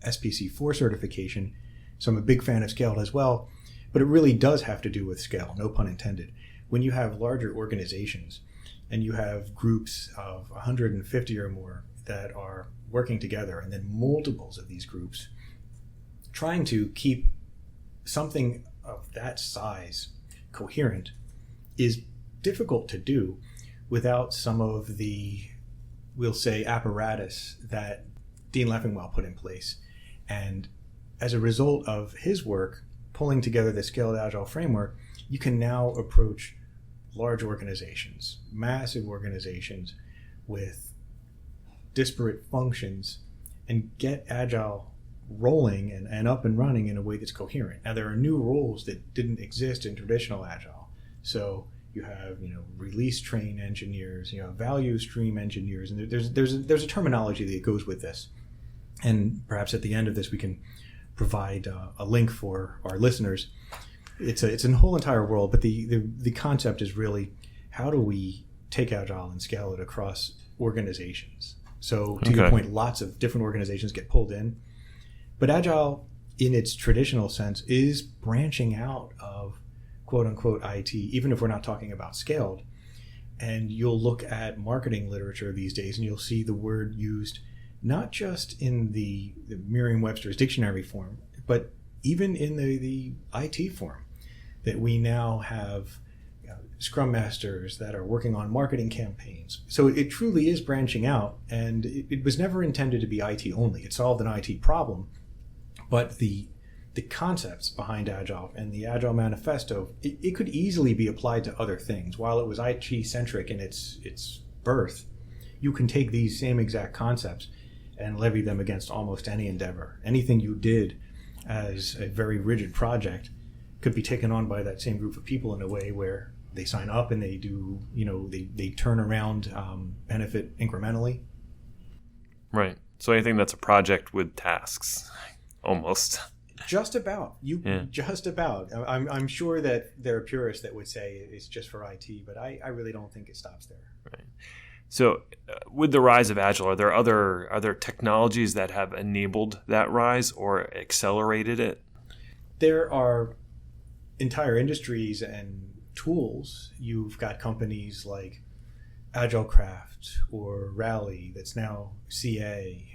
SPC4 certification. So I'm a big fan of Scaled as well, but it really does have to do with scale, no pun intended. When you have larger organizations and you have groups of 150 or more that are working together, and then multiples of these groups, trying to keep something of that size coherent is difficult to do without some of the, we'll say, apparatus that Dean Leffingwell put in place. And as a result of his work, pulling together the Scaled Agile framework, you can now approach large organizations, massive organizations with disparate functions, and get Agile rolling and up and running in a way that's coherent. Now, there are new roles that didn't exist in traditional Agile. So you have, release train engineers, value stream engineers, and there's a terminology that goes with this. And perhaps at the end of this, we can provide a link for our listeners. It's a whole entire world, but the concept is really, how do we take Agile and scale it across organizations? So to your point, lots of different organizations get pulled in, but Agile in its traditional sense is branching out of quote unquote IT, even if we're not talking about scaled. And you'll look at marketing literature these days and you'll see the word used not just in the Merriam-Webster's dictionary form, but even in the IT form, that we now have Scrum Masters that are working on marketing campaigns. So it truly is branching out, and it was never intended to be IT only. It solved an IT problem, but the concepts behind Agile and the Agile Manifesto, it could easily be applied to other things. While it was IT-centric in its birth, you can take these same exact concepts and levy them against almost any endeavor. Anything you did as a very rigid project could be taken on by that same group of people in a way where they sign up and they do, they turn around benefit incrementally. Right. So anything that's a project with tasks, almost. Just about. Just about. I'm sure that there are purists that would say it's just for IT, but I really don't think it stops there. Right. So with the rise of Agile, are there other technologies that have enabled that rise or accelerated it? There are entire industries and tools. You've got companies like AgileCraft or Rally that's now CA,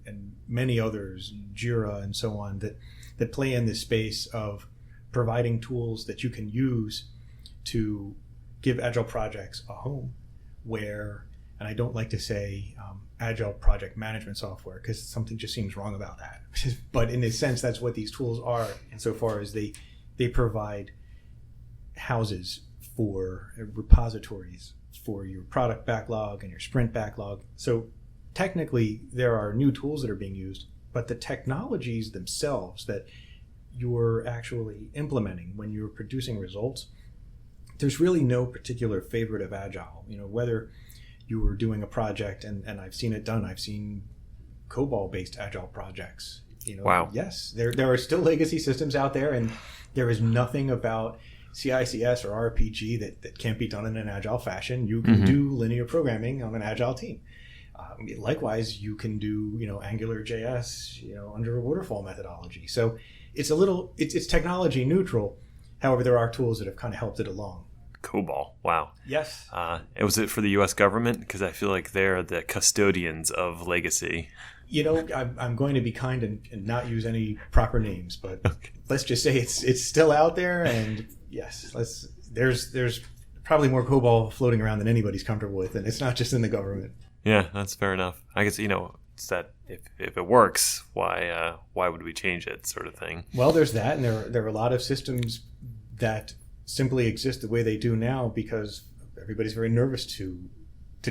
and many others, Jira and so on, that play in this space of providing tools that you can use to give Agile projects a home where, and I don't like to say Agile project management software because something just seems wrong about that. But in a sense, that's what these tools are, insofar as they provide houses for repositories for your product backlog and your sprint backlog. So technically, there are new tools that are being used, but the technologies themselves that you're actually implementing when you're producing results, there's really no particular favorite of Agile. Whether you were doing a project, and I've seen it done. I've seen COBOL-based Agile projects. Wow. Yes, there are still legacy systems out there, and there is nothing about CICS or RPG that can't be done in an Agile fashion. You can do linear programming on an Agile team. Likewise, you can do AngularJS under a waterfall methodology. So it's technology neutral. However, there are tools that have kind of helped it along. COBOL, wow. Yes. Was it for the U.S. government? Because I feel like they're the custodians of legacy. I'm going to be kind and not use any proper names, but let's just say it's still out there, and yes, there's probably more COBOL floating around than anybody's comfortable with, and it's not just in the government. Yeah, that's fair enough. I guess it's that if it works, why would we change it, sort of thing. Well, there's that, and there are a lot of systems that simply exist the way they do now because everybody's very nervous to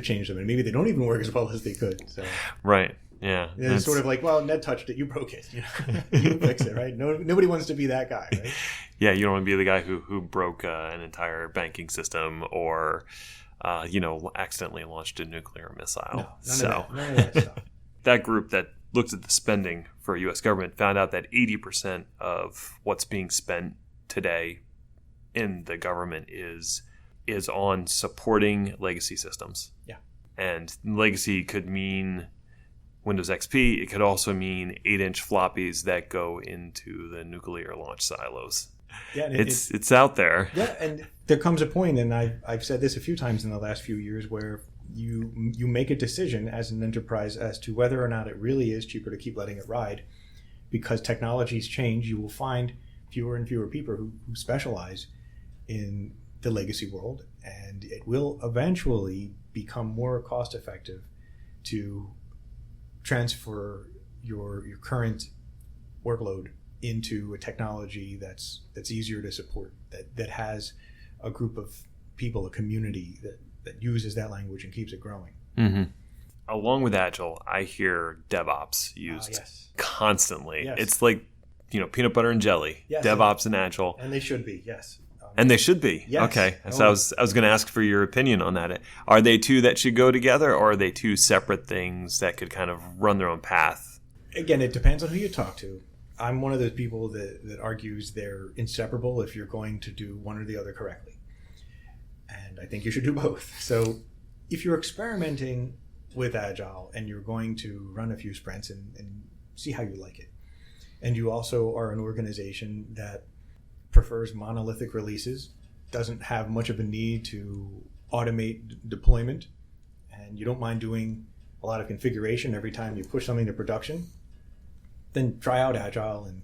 change them, and maybe they don't even work as well as they could. So. Right. Yeah. It's sort of like, well, Ned touched it, you broke it. You fix it, right? Nobody wants to be that guy, right? Yeah, you don't want to be the guy who broke an entire banking system or, accidentally launched a nuclear missile. No, none of that stuff. That group that looked at the spending for U.S. government found out that 80% of what's being spent today in the government is on supporting legacy systems. Yeah. And legacy could mean Windows XP. It could also mean 8-inch floppies that go into the nuclear launch silos. Yeah, and it's out there. Yeah, and there comes a point, and I've said this a few times in the last few years, where you make a decision as an enterprise as to whether or not it really is cheaper to keep letting it ride. Because technologies change, you will find fewer and fewer people who specialize in the legacy world, and it will eventually become more cost effective to transfer your current workload into a technology that's easier to support, that has a group of people, a community that uses that language and keeps it growing. Mm-hmm. Along with Agile, I hear DevOps used constantly. Yes. It's like, peanut butter and jelly. Yes, DevOps and Agile. And they should be, yes. And they should be. Yes. Okay. So I was going to ask for your opinion on that. Are they two that should go together, or are they two separate things that could kind of run their own path? Again, it depends on who you talk to. I'm one of those people that argues they're inseparable if you're going to do one or the other correctly. And I think you should do both. So if you're experimenting with Agile and you're going to run a few sprints and see how you like it, and you also are an organization that prefers monolithic releases, doesn't have much of a need to automate deployment, and you don't mind doing a lot of configuration every time you push something to production, then try out Agile and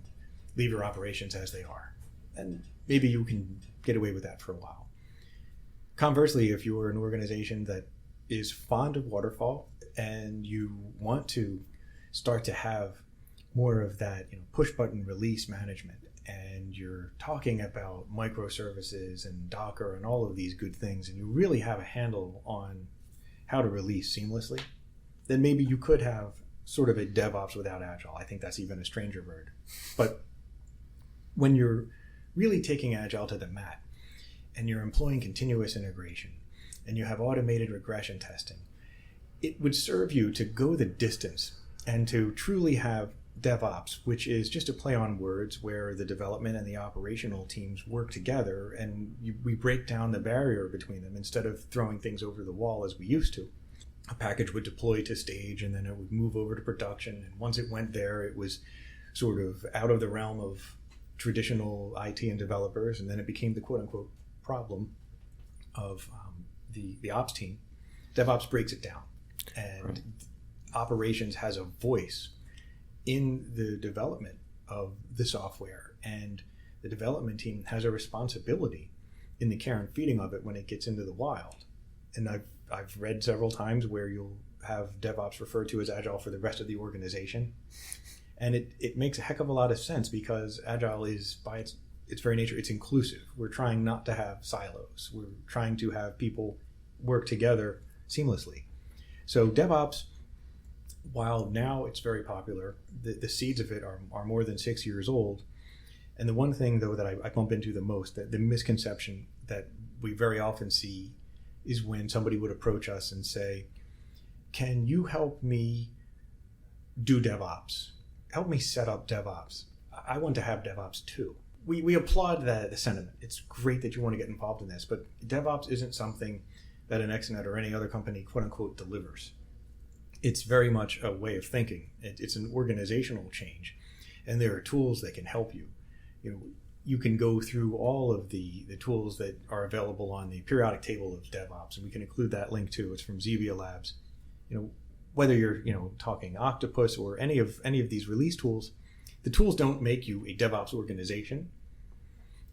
leave your operations as they are. And maybe you can get away with that for a while. Conversely, if you're an organization that is fond of waterfall and you want to start to have more of that push button release management, and you're talking about microservices and Docker and all of these good things, and you really have a handle on how to release seamlessly, then maybe you could have sort of a DevOps without Agile. I think that's even a stranger word. But when you're really taking Agile to the mat and you're employing continuous integration and you have automated regression testing, it would serve you to go the distance and to truly have DevOps, which is just a play on words where the development and the operational teams work together, and we break down the barrier between them instead of throwing things over the wall as we used to. A package would deploy to stage and then it would move over to production, and once it went there, it was sort of out of the realm of traditional IT and developers, and then it became the quote-unquote problem of the ops team. DevOps breaks it down, and operations has a voice in the development of the software, and the development team has a responsibility in the care and feeding of it when it gets into the wild. And I've read several times where you'll have DevOps referred to as Agile for the rest of the organization, and it makes a heck of a lot of sense because Agile is, by its very nature, it's inclusive. We're trying not to have silos. We're trying to have people work together seamlessly. So DevOps, while now it's very popular, the seeds of it are more than 6 years old. And the one thing, though, that I bump into the most, the misconception that we very often see, is when somebody would approach us and say, can you help me do DevOps? Help me set up DevOps. I want to have DevOps too. We applaud the sentiment. It's great that you want to get involved in this, but DevOps isn't something that Anexinet or any other company, quote unquote, delivers. It's very much a way of thinking. It's an organizational change, and there are tools that can help you. You can go through all of the tools that are available on the periodic table of DevOps, and we can include that link too. It's from Zevia Labs. Whether you're talking Octopus or any of these release tools, the tools don't make you a DevOps organization.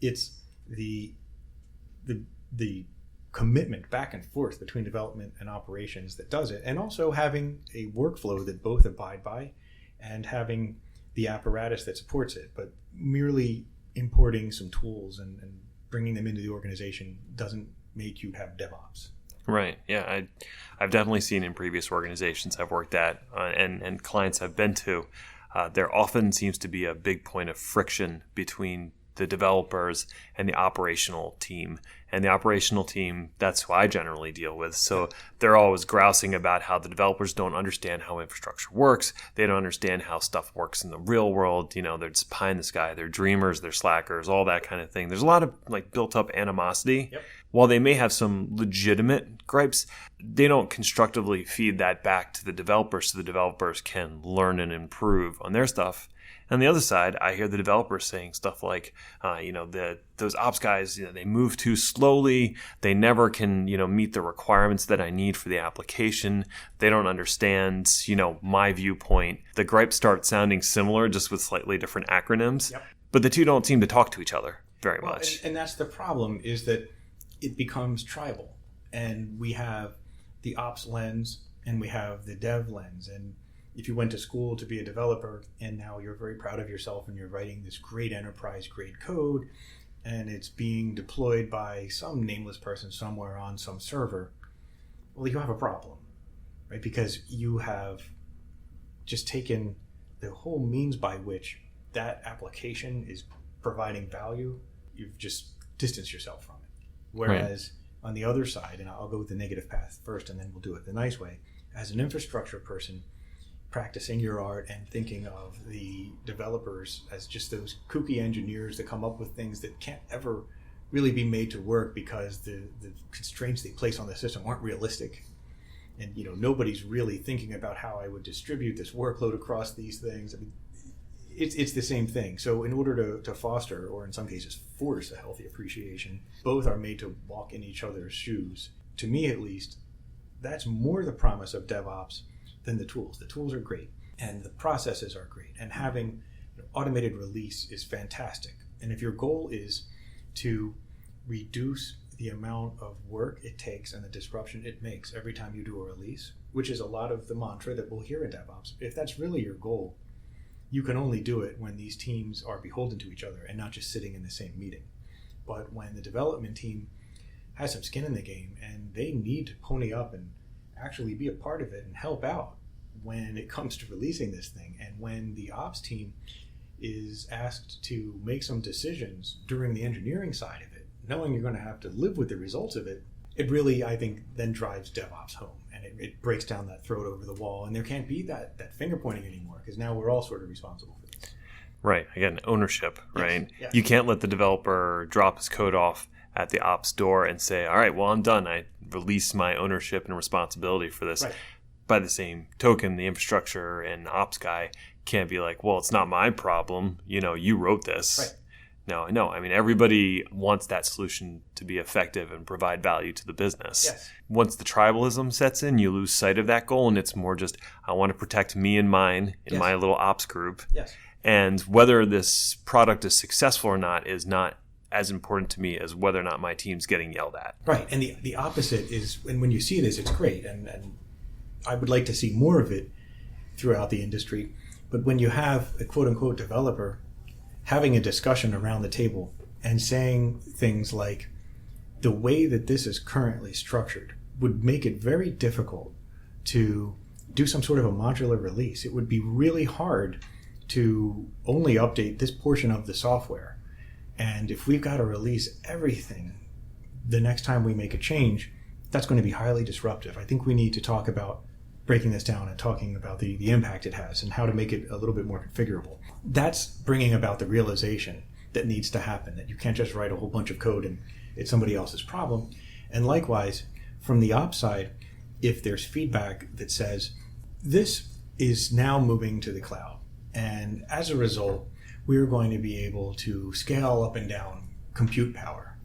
It's the commitment back and forth between development and operations that does it, and also having a workflow that both abide by and having the apparatus that supports it. But merely importing some tools and bringing them into the organization doesn't make you have DevOps. Right. Yeah. I've definitely seen in previous organizations I've worked at and clients I've been to, there often seems to be a big point of friction between the developers and the operational team. And the operational team, that's who I generally deal with. So they're always grousing about how the developers don't understand how infrastructure works. They don't understand how stuff works in the real world. They're just pie in the sky. They're dreamers. They're slackers, all that kind of thing. There's a lot of built up animosity. Yep. While they may have some legitimate gripes, they don't constructively feed that back to the developers so the developers can learn and improve on their stuff. On the other side, I hear the developers saying stuff like, those ops guys, they move too slowly. They never can, meet the requirements that I need for the application. They don't understand, my viewpoint. The gripes start sounding similar, just with slightly different acronyms. Yep. But the two don't seem to talk to each other very much. And that's the problem, is that it becomes tribal. And we have the ops lens and we have the dev lens. And if you went to school to be a developer and now you're very proud of yourself and you're writing this great enterprise grade code and it's being deployed by some nameless person somewhere on some server, well, you have a problem, right? Because you have just taken the whole means by which that application is providing value, you've just distanced yourself from it. Whereas on the other side, and I'll go with the negative path first and then we'll do it the nice way, as an infrastructure person, practicing your art and thinking of the developers as just those kooky engineers that come up with things that can't ever really be made to work because the constraints they place on the system aren't realistic. And nobody's really thinking about how I would distribute this workload across these things. I mean, it's the same thing. So in order to foster, or in some cases force, a healthy appreciation, both are made to walk in each other's shoes. To me, at least, that's more the promise of DevOps than the tools. The tools are great, and the processes are great, and having automated release is fantastic. And if your goal is to reduce the amount of work it takes and the disruption it makes every time you do a release, which is a lot of the mantra that we'll hear in DevOps, if that's really your goal, you can only do it when these teams are beholden to each other and not just sitting in the same meeting. But when the development team has some skin in the game and they need to pony up and actually be a part of it and help out when it comes to releasing this thing, and when the ops team is asked to make some decisions during the engineering side of it, knowing you're going to have to live with the results of it, it really, I think, then drives DevOps home, and it breaks down that throat over the wall, and there can't be that finger pointing anymore, because now we're all sort of responsible for this. Right. Again, ownership, right? Yes. You can't let the developer drop his code off at the ops door and say, all right, well, I'm done. I release my ownership and responsibility for this. Right. By the same token, the infrastructure and ops guy can't be like, well, it's not my problem. You wrote this. Right. No. I mean, everybody wants that solution to be effective and provide value to the business. Yes. Once the tribalism sets in, you lose sight of that goal, and it's more just, I want to protect me and mine in my little ops group. Yes. And whether this product is successful or not is not as important to me as whether or not my team's getting yelled at. Right. And the opposite is, and when you see this, it's great. And I would like to see more of it throughout the industry. But when you have a quote unquote developer having a discussion around the table and saying things like, the way that this is currently structured would make it very difficult to do some sort of a modular release. It would be really hard to only update this portion of the software. And if we've got to release everything the next time we make a change, that's going to be highly disruptive. I think we need to talk about breaking this down and talking about the impact it has and how to make it a little bit more configurable. That's bringing about the realization that needs to happen, that you can't just write a whole bunch of code and it's somebody else's problem. And likewise, from the ops side, if there's feedback that says, this is now moving to the cloud, and as a result, we're going to be able to scale up and down compute power.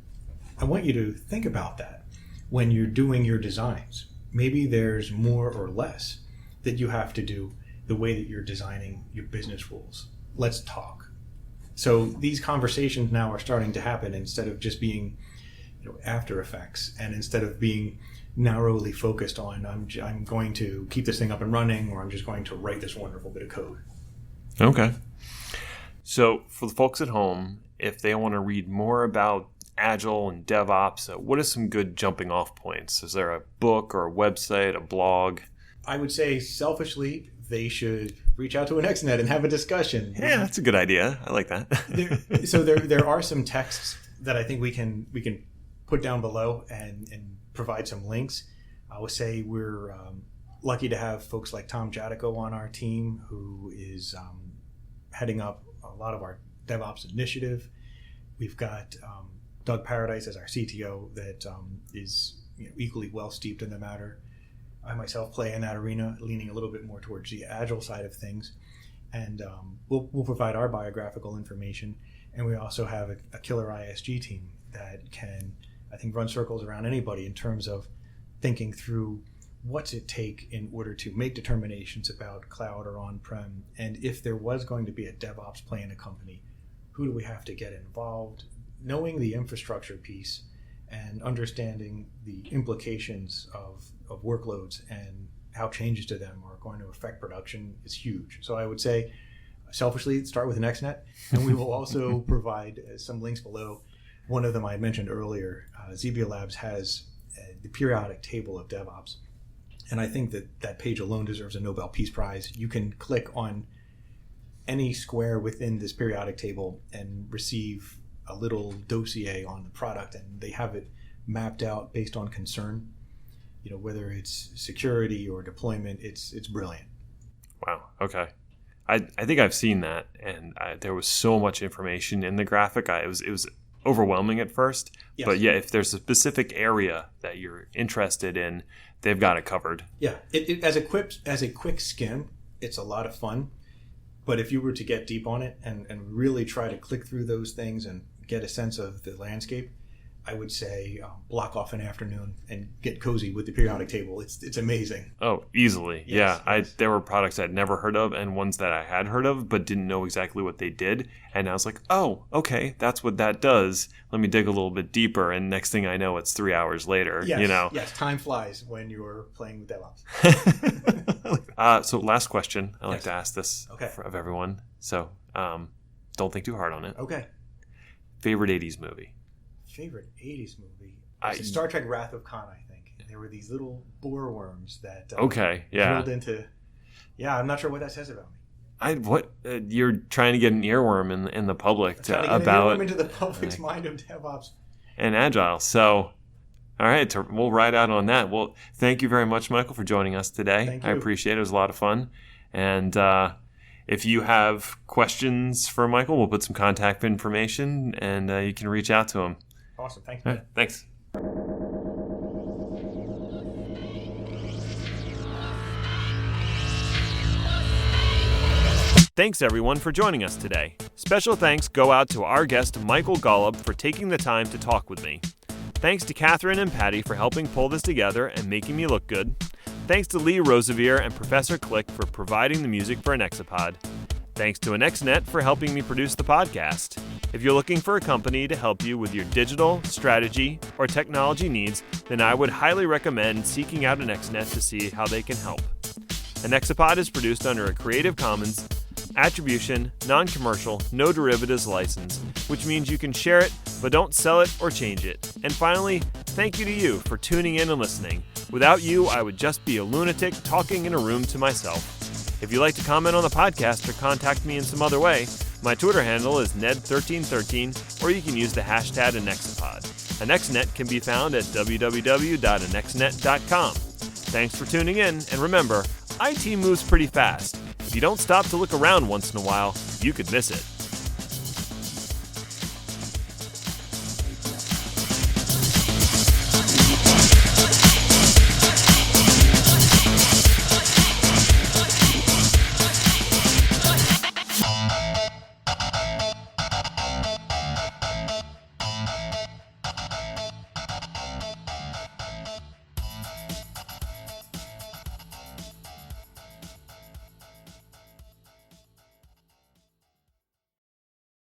I want you to think about that when you're doing your designs. Maybe there's more or less that you have to do the way that you're designing your business rules. Let's talk. So these conversations now are starting to happen instead of just being after effects, and instead of being narrowly focused on I'm going to keep this thing up and running, or I'm just going to write this wonderful bit of code. Okay. So for the folks at home, if they want to read more about Agile and DevOps, what are some good jumping off points? Is there a book or a website, a blog? I would say selfishly, they should reach out to Anexinet and have a discussion. Yeah, that's a good idea. I like that. there are some texts that I think we can put down below and provide some links. I would say we're lucky to have folks like Tom Jadico on our team, who is heading up a lot of our DevOps initiative. We've got Doug Paradise as our CTO that is equally well steeped in the matter. I myself play in that arena, leaning a little bit more towards the Agile side of things. And we'll provide our biographical information. And we also have a killer ISG team that can, I think, run circles around anybody in terms of thinking through what's it take in order to make determinations about cloud or on-prem. And if there was going to be a DevOps play in a company, who do we have to get involved? Knowing the infrastructure piece and understanding the implications of workloads and how changes to them are going to affect production is huge. So I would say, selfishly, start with Anexinet, and we will also provide some links below. One of them I mentioned earlier, Zebia Labs has the periodic table of DevOps, and I think that page alone deserves a Nobel Peace Prize. You can click on any square within this periodic table and receive a little dossier on the product, and they have it mapped out based on concern. Whether it's security or deployment, it's brilliant. Wow. Okay. I think I've seen that, and there was so much information in the graphic. It was overwhelming at first, yes. But yeah, if there's a specific area that you're interested in, they've got it covered. Yeah, as a quick skim, it's a lot of fun. But if you were to get deep on it and really try to click through those things and get a sense of the landscape, I would say block off an afternoon and get cozy with the periodic table. It's amazing. Oh, easily. Yes, yeah. Yes. There were products I'd never heard of and ones that I had heard of but didn't know exactly what they did. And I was like, oh, okay, that's what that does. Let me dig a little bit deeper. And next thing I know, it's 3 hours later. Yes, yes, time flies when you're playing with DevOps. So last question. I like to ask this of everyone. So don't think too hard on it. Okay. Favorite 80s movie? Favorite 80s movie? Star Trek Wrath of Khan, I think. There were these little boar worms that drilled into... Yeah, I'm not sure what that says about me. You're trying to get an earworm in the public about... an earworm into the public's mind of DevOps. And Agile. So, all right, we'll ride out on that. Well, thank you very much, Michael, for joining us today. Thank you. I appreciate it. It was a lot of fun. And if you have questions for Michael, we'll put some contact information, and you can reach out to him. Awesome. Thanks, man. Right, thanks. Thanks, everyone, for joining us today. Special thanks go out to our guest, Michael Golub, for taking the time to talk with me. Thanks to Catherine and Patty for helping pull this together and making me look good. Thanks to Lee Rosevere and Professor Click for providing the music for AnexiPod. Thanks to Anexinet for helping me produce the podcast. If you're looking for a company to help you with your digital, strategy, or technology needs, then I would highly recommend seeking out Anexinet to see how they can help. AnexiPod is produced under a Creative Commons Attribution, Non-Commercial, No Derivatives license, which means you can share it, but don't sell it or change it. And finally, thank you to you for tuning in and listening. Without you, I would just be a lunatic talking in a room to myself. If you'd like to comment on the podcast or contact me in some other way, my Twitter handle is Ned1313, or you can use the hashtag AnexiPod. Anexinet can be found at www.anexinet.com. Thanks for tuning in, and remember, IT moves pretty fast. If you don't stop to look around once in a while, you could miss it.